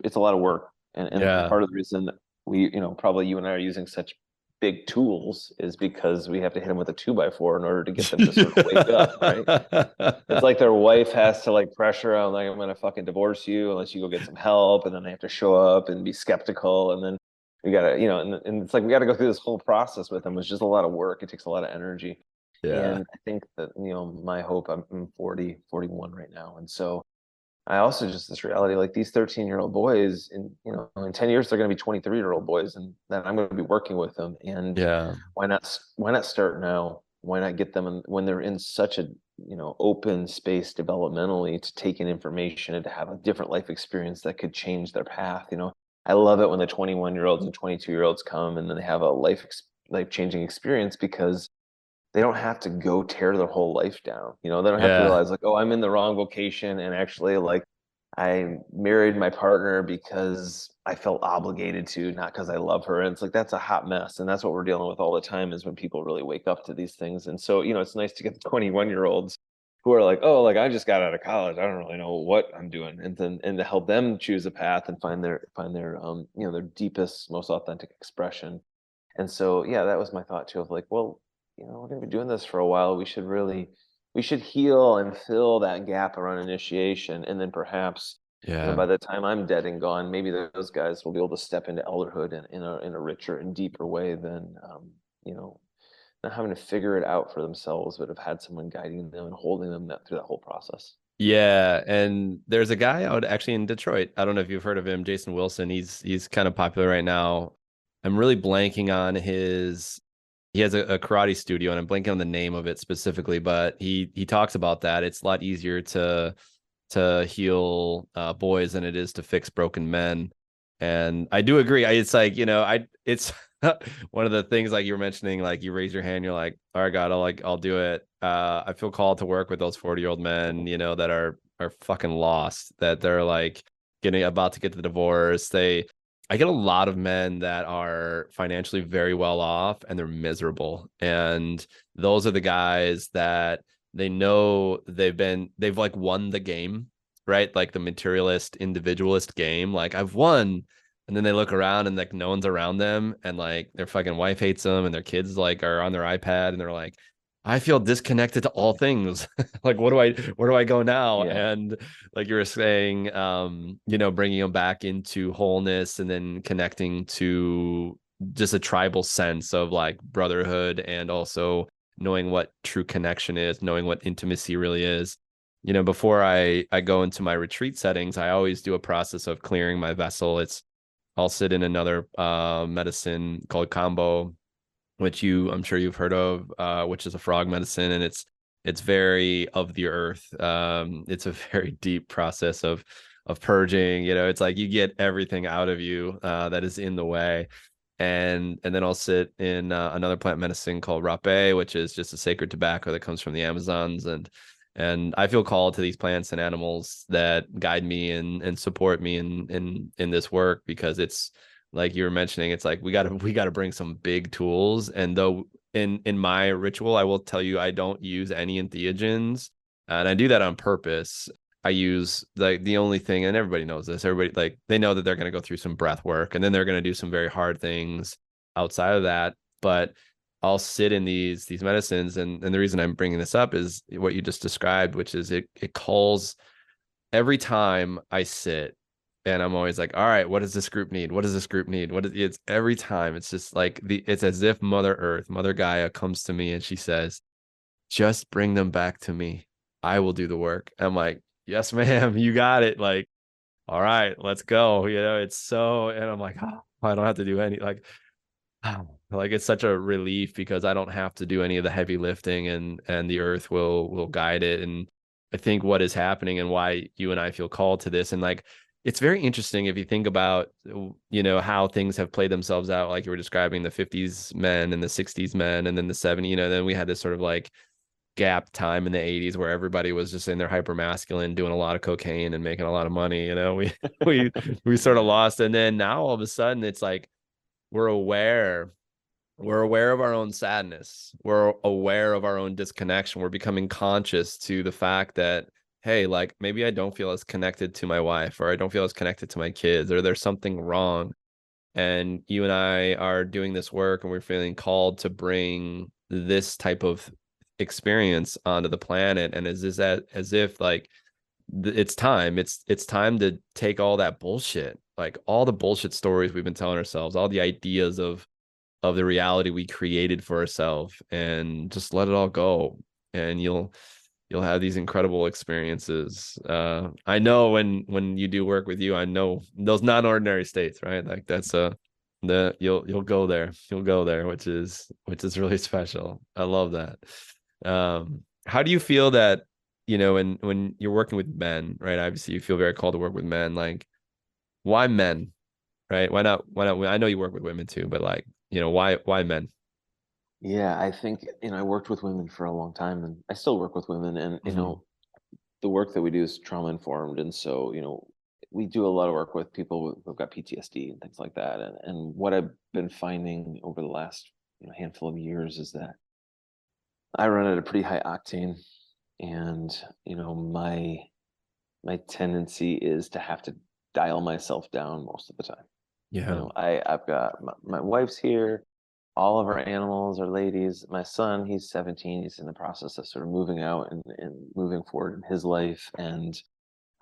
It's a lot of work, and Yeah. part of the reason we, probably you and I are using such big tools is because we have to hit them with a 2x4 in order to get them to sort of wake up, right? It's like their wife has to like pressure on, like, I'm gonna fucking divorce you unless you go get some help, and then they have to show up and be skeptical, and then we gotta, and it's like we gotta go through this whole process with them. It's just a lot of work. It takes a lot of energy. Yeah. And I think that, my hope, I'm 40, 41 right now. And so I also just this reality, like these 13-year-old boys in 10 years, they're going to be 23-year-old boys, and then I'm going to be working with them. And Yeah. why not start now? Why not get them when they're in such a, open space developmentally to take in information and to have a different life experience that could change their path. I love it when the 21-year-olds and 22-year-olds come and then they have a life-changing experience, because they don't have to go tear their whole life down. They don't have to Yeah. realize like, oh, I'm in the wrong vocation, and actually, like, I married my partner because I felt obligated to, not because I love her. And it's like that's a hot mess. And that's what we're dealing with all the time, is when people really wake up to these things. And so, it's nice to get the 21-year-olds who are like, oh, like I just got out of college. I don't really know what I'm doing. And to help them choose a path and find their their deepest, most authentic expression. And so, yeah, that was my thought too, of like, well, we're going to be doing this for a while. We should heal and fill that gap around initiation. And then perhaps, Yeah. by the time I'm dead and gone, maybe those guys will be able to step into elderhood in a richer and deeper way than, not having to figure it out for themselves, but have had someone guiding them and holding them through that whole process. Yeah, and there's a guy out actually in Detroit. I don't know if you've heard of him, Jason Wilson. He's kind of popular right now. I'm really blanking on his. He has a karate studio, and I'm blanking on the name of it specifically, but he talks about that. It's a lot easier to heal boys than it is to fix broken men. And I do agree. It's like, it's one of the things like you were mentioning, like you raise your hand, you're like, all right, God, I'll do it. I feel called to work with those 40-year-old men, that are fucking lost, that they're like about to get the divorce. I get a lot of men that are financially very well off and they're miserable. And those are the guys that they know they've like won the game, right? Like the materialist individualist game. Like I've won. And then they look around and like no one's around them, and like their fucking wife hates them and their kids like are on their iPad and they're like, I feel disconnected to all things. Like, where do I go now? Yeah. And like you were saying, bringing them back into wholeness and then connecting to just a tribal sense of like brotherhood, and also knowing what true connection is, knowing what intimacy really is. Before I go into my retreat settings, I always do a process of clearing my vessel. I'll sit in another medicine called Kambo, which I'm sure you've heard of, which is a frog medicine, and it's very of the earth. It's a very deep process of purging. It's like you get everything out of you that is in the way. And then I'll sit in another plant medicine called rapé, which is just a sacred tobacco that comes from the Amazons. And I feel called to these plants and animals that guide me and support me in this work, because it's like you were mentioning, it's like we gotta bring some big tools. And though in my ritual, I will tell you, I don't use any entheogens, and I do that on purpose. I use like the only thing, and everybody knows this. Everybody, like, they know that they're going to go through some breath work, and then they're going to do some very hard things outside of that. But I'll sit in these medicines, and the reason I'm bringing this up is what you just described, which is it calls every time I sit, and I'm always like, all right, what does this group need? What does this group need? It's every time. It's just like it's as if Mother Earth, Mother Gaia comes to me and she says, just bring them back to me. I will do the work. I'm like, yes, ma'am, you got it. Like, all right, let's go. It's so, and I'm like, oh, I don't have to do any, like it's such a relief, because I don't have to do any of the heavy lifting, and the earth will guide it. And I think what is happening and why you and I feel called to this, and like it's very interesting if you think about how things have played themselves out, like you were describing the 50s men and the 60s men and then the 70s, then we had this sort of like gap time in the 80s where everybody was just in their hyper masculine doing a lot of cocaine and making a lot of money. We we sort of lost. And then now all of a sudden it's like we're aware of our own sadness. We're aware of our own disconnection. We're becoming conscious to the fact that, hey, like maybe I don't feel as connected to my wife, or I don't feel as connected to my kids, or there's something wrong. And you and I are doing this work and we're feeling called to bring this type of experience onto the planet. And is that as if like it's time, it's time to take all that bullshit, like all the bullshit stories we've been telling ourselves, all the ideas of the reality we created for ourselves, and just let it all go. And you'll have these incredible experiences. I know when you do work with you, I know those non-ordinary states, right? Like that's you'll go there. You'll go there, which is really special. I love that. How do you feel that, when you're working with men, right? Obviously you feel very called to work with men. Like, why men? Right? Why not? I know you work with women too, but like, why men? Yeah, I think, I worked with women for a long time, and I still work with women, and Mhm. the work that we do is trauma informed, and so, we do a lot of work with people who've got PTSD and things like that. And what I've been finding over the last, handful of years is that I run at a pretty high octane, and my tendency is to have to dial myself down most of the time. Yeah. I've got my wife's here. All of our animals are ladies. My son, he's 17. He's in the process of sort of moving out and moving forward in his life. And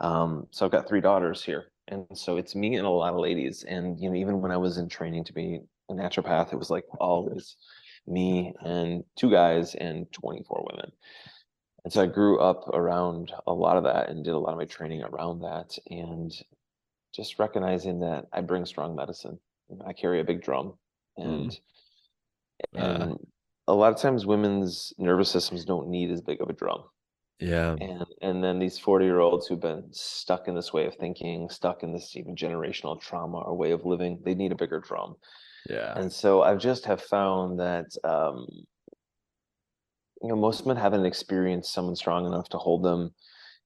so I've got three daughters here. And so it's me and a lot of ladies. And, even when I was in training to be a naturopath, it was like always me and two guys and 24 women. And so I grew up around a lot of that and did a lot of my training around that. And just recognizing that I bring strong medicine. I carry a big drum, Mm. and Uh, and a lot of times women's nervous systems don't need as big of a drum. yeah. And then these 40-year-olds who've been stuck in this way of thinking, stuck in this even generational trauma or way of living, they need a bigger drum. Yeah. And so I've just have found that most men haven't experienced someone strong enough to hold them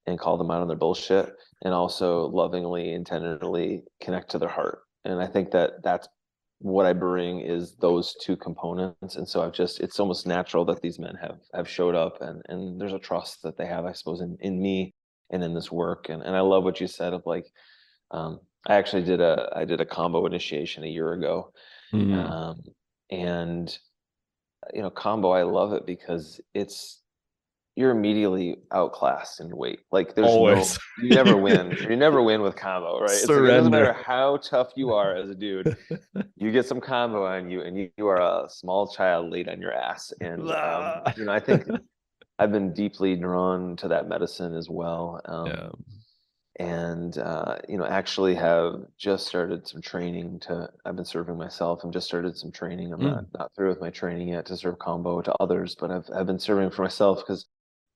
and call them out on their bullshit, and also lovingly and tenderly connect to their heart. And I think that that's what I bring, is those two components. And so it's almost natural that these men have showed up, and there's a trust that they have, I suppose, in me and in this work. And I love what you said of like, I actually did a combo initiation a year ago. Mm. Um, and combo, I love it because you're immediately outclassed in weight. Like there's Always. you never win. You never win with combo, right? It's like it doesn't matter Surrender. how tough you are as a dude, you get some combo on you, and you are a small child laid on your ass. And Ah. I think I've been deeply drawn to that medicine as well. Yeah. And actually have just started some training to. I've been serving myself. I've just started some training. I'm not Mm. not through with my training yet to serve combo to others, but I've been serving for myself because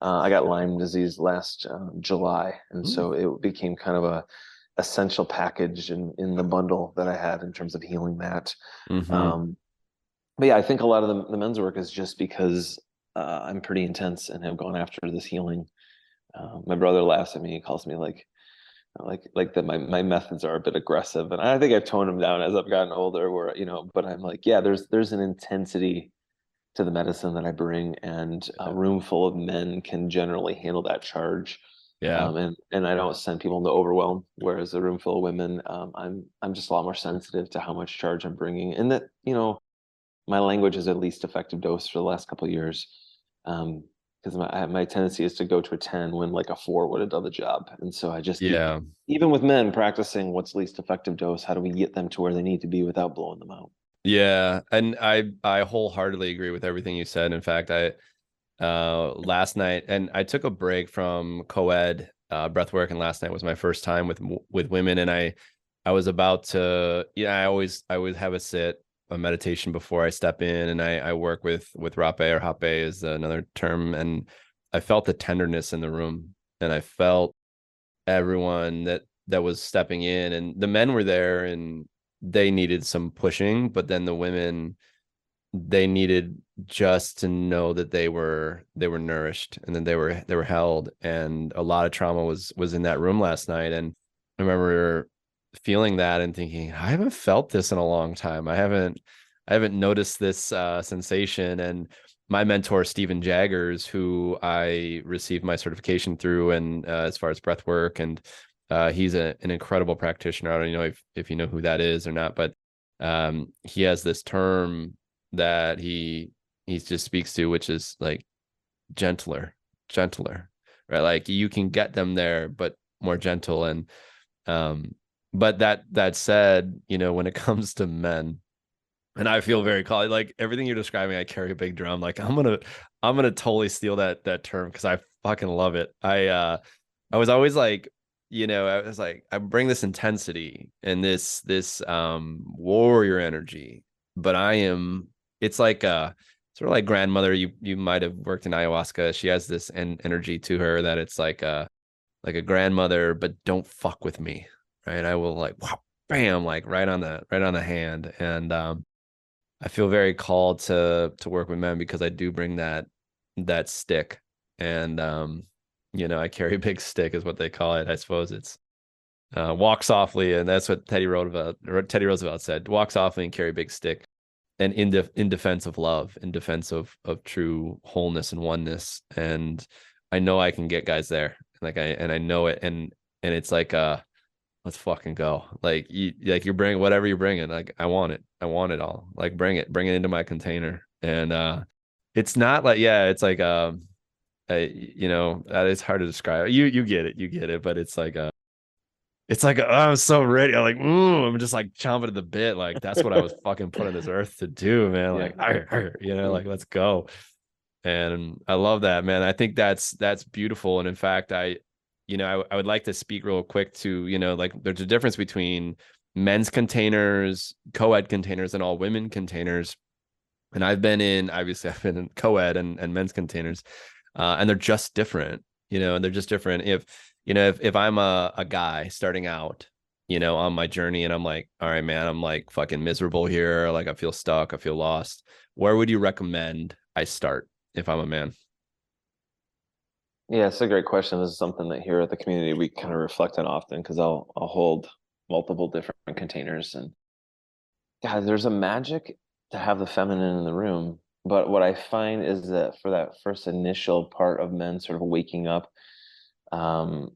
I got Lyme disease last July, and Mm. so it became kind of a essential package in the bundle that I had in terms of healing that. Mm-hmm. Um, but yeah, I think a lot of the men's work is just because I'm pretty intense and have gone after this healing. My brother laughs at me. He calls me like that my methods are a bit aggressive, and I think I've toned them down as I've gotten older, where but I'm like, yeah, there's an intensity to the medicine that I bring, and a room full of men can generally handle that charge. Yeah. And I don't send people into overwhelm, whereas a room full of women, I'm just a lot more sensitive to how much charge I'm bringing, and that my language is at least effective dose for the last couple of years. Because my tendency is to go to a 10 when like a 4 would have done the job. And so I just keep, Yeah. even with men, practicing what's least effective dose. How do we get them to where they need to be without blowing them out? Yeah. And I wholeheartedly agree with everything you said. In fact, I last night, and I took a break from co-ed breathwork, and last night was my first time with women, and I was about to, I always have a meditation before I step in, and I work with rape, or hape is another term, and I felt the tenderness in the room, and I felt everyone that was stepping in, and the men were there and they needed some pushing, but then the women they needed just to know that they were nourished, and then they were held. And a lot of trauma was in that room last night. And I remember feeling that and thinking, I haven't felt this in a long time. I haven't noticed this sensation. And my mentor, Stephen Jaggers, who I received my certification through, and as far as breath work, and he's an incredible practitioner. I don't know if you know who that is or not, but he has this term that he just speaks to, which is like gentler, right? Like you can get them there, but more gentle. And but that said, when it comes to men, and I feel very called, like everything you're describing, I carry a big drum. Like I'm gonna totally steal that term because I fucking love it. I was always like, I was like, I bring this intensity and this warrior energy, but it's like sort of like grandmother. You might have worked in ayahuasca. She has this energy to her that it's like a grandmother, but don't fuck with me. Right. I will like, wow, bam, like right on the hand. And I feel very called to work with men because I do bring that stick. And I carry a big stick is what they call it. I suppose it's walk softly, and that's what Teddy Roosevelt said. Walk softly and carry a big stick. And in defense of love, in defense of true wholeness and oneness. And I know I can get guys there. I know it. And it's like let's fucking go. Like you're bringing whatever you're bringing. Like I want it all. Like bring it into my container. And it's not like, yeah, it's like that is hard to describe. You get it, but it's like I'm so ready. I'm like, I'm just like chomping at the bit. Like that's what I was fucking put on this earth to do, man. Yeah. Like like let's go. And I love that, man. I think that's beautiful. And in fact, I would like to speak real quick to, like there's a difference between men's containers, co-ed containers, and all women containers. And obviously I've been in co-ed and men's containers, and they're just different, and they're just different. If I'm a guy starting out, on my journey, and I'm like, all right, man, I'm like fucking miserable here. Like I feel stuck. I feel lost. Where would you recommend I start if I'm a man? Yeah, it's a great question. This is something that here at the community we kind of reflect on often because I'll hold multiple different containers, and God, there's a magic to have the feminine in the room. But what I find is that for that first initial part of men sort of waking up, um,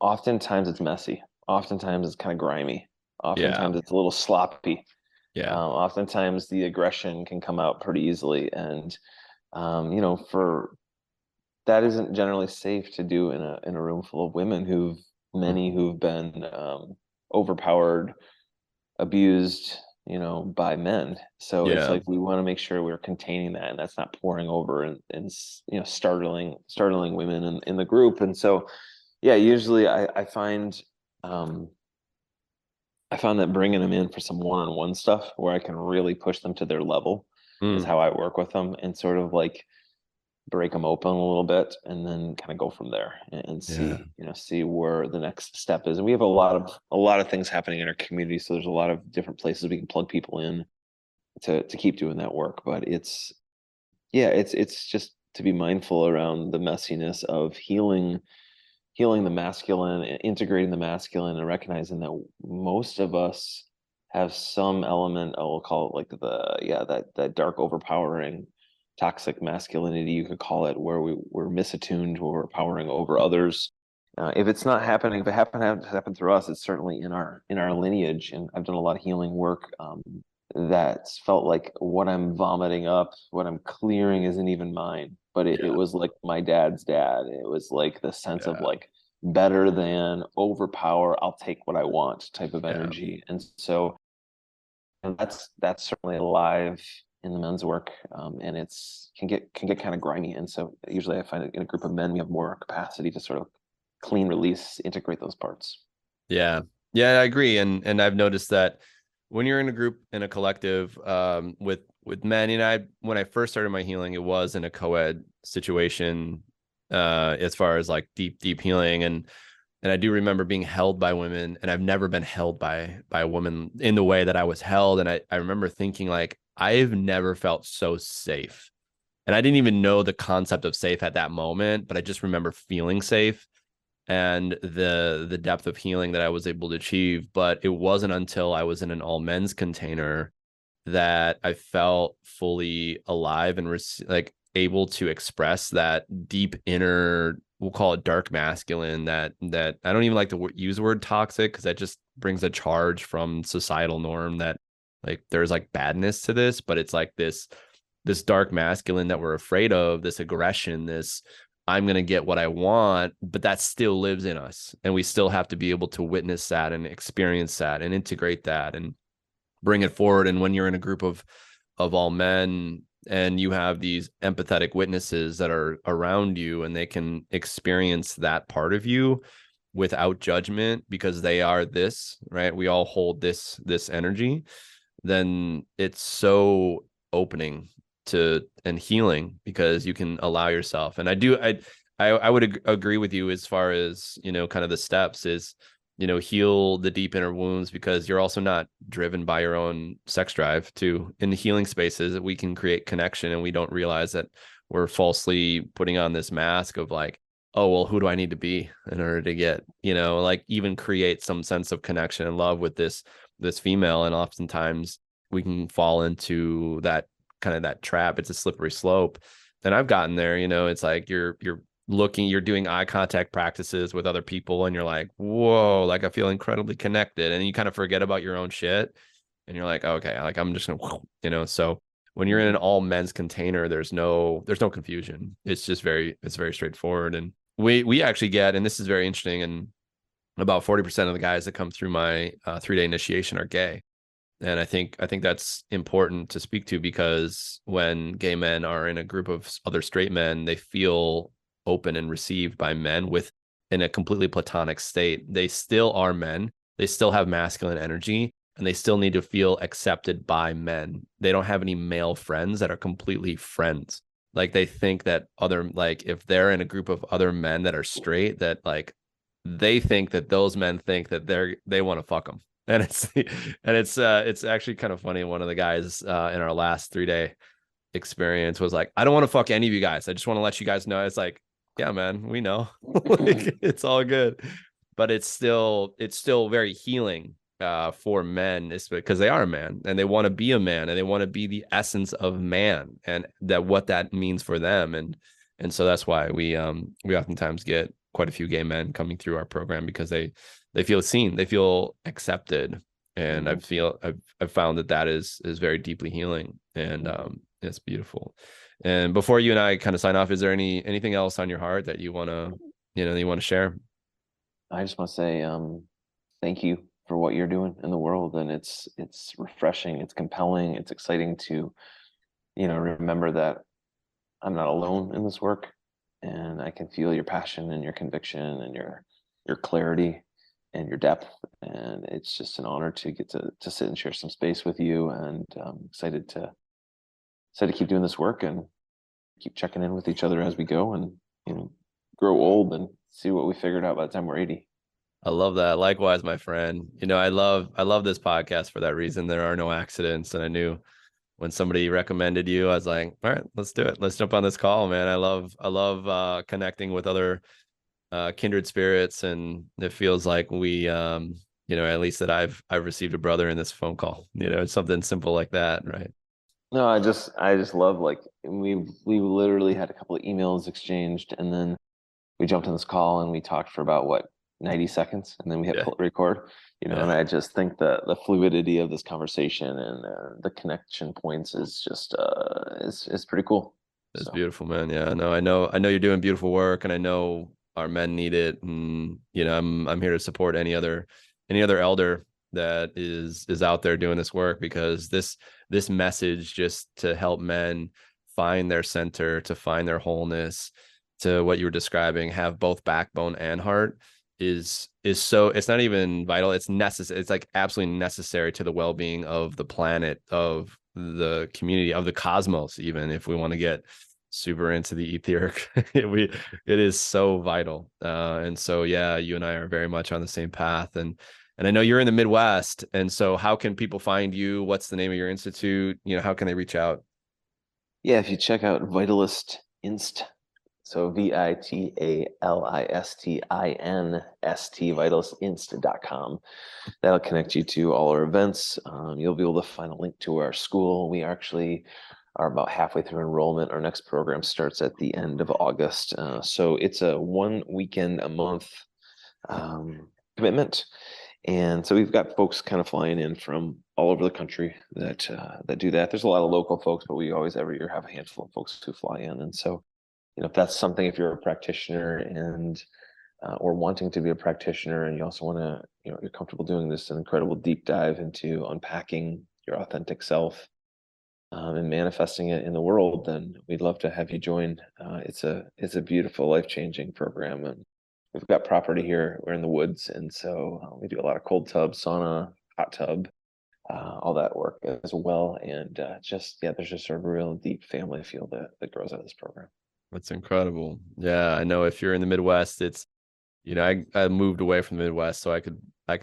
oftentimes it's messy. Oftentimes it's kind of grimy. Yeah. Oftentimes it's a little sloppy. Yeah. Oftentimes the aggression can come out pretty easily, and for that isn't generally safe to do in a room full of women many Mhm. who've been overpowered, abused, by men. So it's Yeah. like we want to make sure we're containing that, and that's not pouring over and startling women in the group. And so, yeah, usually um, I found that bringing them in for some one-on-one stuff where I can really push them to their level is Mm. how I work with them, and sort of like break them open a little bit and then kind of go from there and Yeah. see where the next step is. And we have a lot of things happening in our community, so there's a lot of different places we can plug people in to keep doing that work. But it's just to be mindful around the messiness of healing the masculine, integrating the masculine, and recognizing that most of us have some element, I will call it like that dark overpowering toxic masculinity, you could call it, where we're misattuned, where we're powering over others. If it's not happening, if it happened through us, it's certainly in our lineage. And I've done a lot of healing work, that's felt like what I'm vomiting up, what I'm clearing isn't even mine, but it Yeah. was like my dad's dad. It was like the sense of Yeah. like better than, overpower, I'll take what I want type of Yeah. energy. And so, and that's certainly alive in the men's work, and it's can get kind of grimy. And so usually I find it in a group of men we have more capacity to sort of clean release, integrate those parts. Yeah. Yeah, I agree. And I've noticed that when you're in a group, in a collective, with men, when I first started my healing, it was in a co-ed situation, as far as like deep healing. And I do remember being held by women, and I've never been held by a woman in the way that I was held. And I remember thinking like, I've never felt so safe. And I didn't even know the concept of safe at that moment, but I just remember feeling safe and the depth of healing that I was able to achieve. But it wasn't until I was in an all men's container that I felt fully alive and like able to express that deep inner, we'll call it dark masculine, that I don't even like to use the word toxic because that just brings a charge from societal norm that like there's like badness to this, but it's like this dark masculine that we're afraid of, this aggression, this I'm going to get what I want, but that still lives in us. And we still have to be able to witness that and experience that and integrate that and bring it forward. And when you're in a group of all men and you have these empathetic witnesses that are around you and they can experience that part of you without judgment because they are this, right? We all hold this energy, then it's so opening to and healing because you can allow yourself. And I would agree with you as far as, you know, kind of the steps is, you know, heal the deep inner wounds because you're also not driven by your own sex drive to in the healing spaces that we can create connection and we don't realize that we're falsely putting on this mask of like, oh, well, who do I need to be in order to get, you know, like even create some sense of connection and love with this female. And oftentimes we can fall into that kind of that trap. It's a slippery slope. And I've gotten there, you know, it's like you're you're doing eye contact practices with other people and you're like, whoa, like I feel incredibly connected. And you kind of forget about your own shit. And you're like, okay, like I'm just gonna, you know, so when you're in an all men's container, there's no confusion. It's just it's very straightforward. And we actually get, and this is very interesting, and about 40% of the guys that come through my 3-day initiation are gay. And I think that's important to speak to because when gay men are in a group of other straight men, they feel open and received by men with in a completely platonic state. They still are men. They still have masculine energy and they still need to feel accepted by men. They don't have any male friends that are completely friends. Like they think that other, like if they're in a group of other men that are straight, that like they think that those men think that they want to fuck them. And it's actually kind of funny. One of the guys in our last 3-day experience was like, I don't want to fuck any of you guys. I just want to let you guys know. It's like, yeah, man, we know. Like, it's all good. But it's still very healing for men, it's because they are a man and they want to be a man and they want to be the essence of man and that what that means for them. And so that's why we oftentimes get quite a few gay men coming through our program because they feel seen, they feel accepted. And I've found that is very deeply healing and it's beautiful. And before you and I kind of sign off, is there anything else on your heart that you want to share? I just want to say thank you for what you're doing in the world, and it's refreshing, it's compelling, it's exciting to remember that I'm not alone in this work, and I can feel your passion and your conviction and your clarity and your depth, and it's just an honor to get to sit and share some space with you, and I'm excited to keep doing this work and keep checking in with each other as we go, and grow old and see what we figured out by the time we're 80. I love that. Likewise, my friend. I love this podcast for that reason. There are no accidents. And I knew when somebody recommended you, I was like, all right, let's do it. Let's jump on this call, man. I love connecting with other kindred spirits. And it feels like we, at least that I've received a brother in this phone call, it's something simple like that. Right. No, I just love, like, we literally had a couple of emails exchanged, and then we jumped on this call and we talked for about 90 seconds, and then we hit record. And I just think that the fluidity of this conversation and the connection points is just is pretty cool. It's beautiful, man. Yeah, no, I know you're doing beautiful work, and I know our men need it. And I'm here to support any other elder that is out there doing this work, because this message just to help men find their center, to find their wholeness, to what you were describing, have both backbone and heart is so, it's not even vital, it's necessary. It's like absolutely necessary to the well-being of the planet, of the community, of the cosmos. Even if we want to get super into the etheric, it is so vital. And so, yeah, you and I are very much on the same path. And And I know you're in the Midwest. And so how can people find you? What's the name of your institute? How can they reach out? Yeah, if you check out Vitalist Inst, so VITALISTINST, vitalistinst.com. That'll connect you to all our events. You'll be able to find a link to our school. We actually are about halfway through enrollment. Our next program starts at the end of August. So it's a 1 weekend a month commitment. And so we've got folks kind of flying in from all over the country that do that. There's a lot of local folks, but we always every year have a handful of folks who fly in. And so, if that's something, if you're a practitioner and or wanting to be a practitioner, and you also want to, you're comfortable doing this an incredible deep dive into unpacking your authentic self and manifesting it in the world, then we'd love to have you join. It's a beautiful, life-changing program, and we've got property here. We're in the woods, and so we do a lot of cold tub, sauna, hot tub, all that work as well. And there's just sort of a real deep family feel that grows out of this program. That's incredible. Yeah, I know if you're in the Midwest, it's I moved away from the Midwest so I could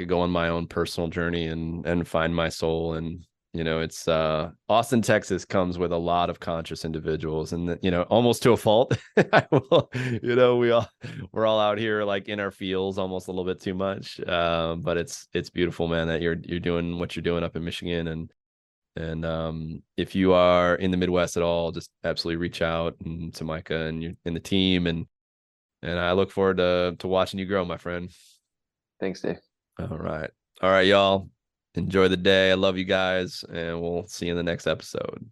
go on my own personal journey and find my soul. And it's Austin, Texas comes with a lot of conscious individuals, and almost to a fault. We're all out here like in our fields almost a little bit too much. But it's beautiful, man, that you're doing what you're doing up in Michigan. And if you are in the Midwest at all, just absolutely reach out to Micah and you in the team, and I look forward to watching you grow, my friend. Thanks, Dave. All right, y'all. Enjoy the day. I love you guys, and we'll see you in the next episode.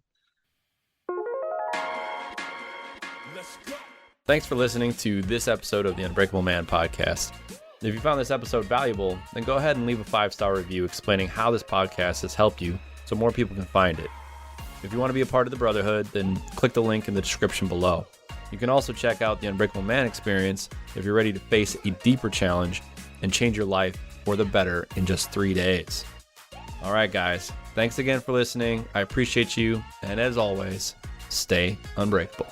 Thanks for listening to this episode of the Unbreakable Man podcast. If you found this episode valuable, then go ahead and leave a 5-star review explaining how this podcast has helped you so more people can find it. If you want to be a part of the Brotherhood, then click the link in the description below. You can also check out the Unbreakable Man experience if you're ready to face a deeper challenge and change your life for the better in just 3 days. All right, guys. Thanks again for listening. I appreciate you. And as always, stay unbreakable.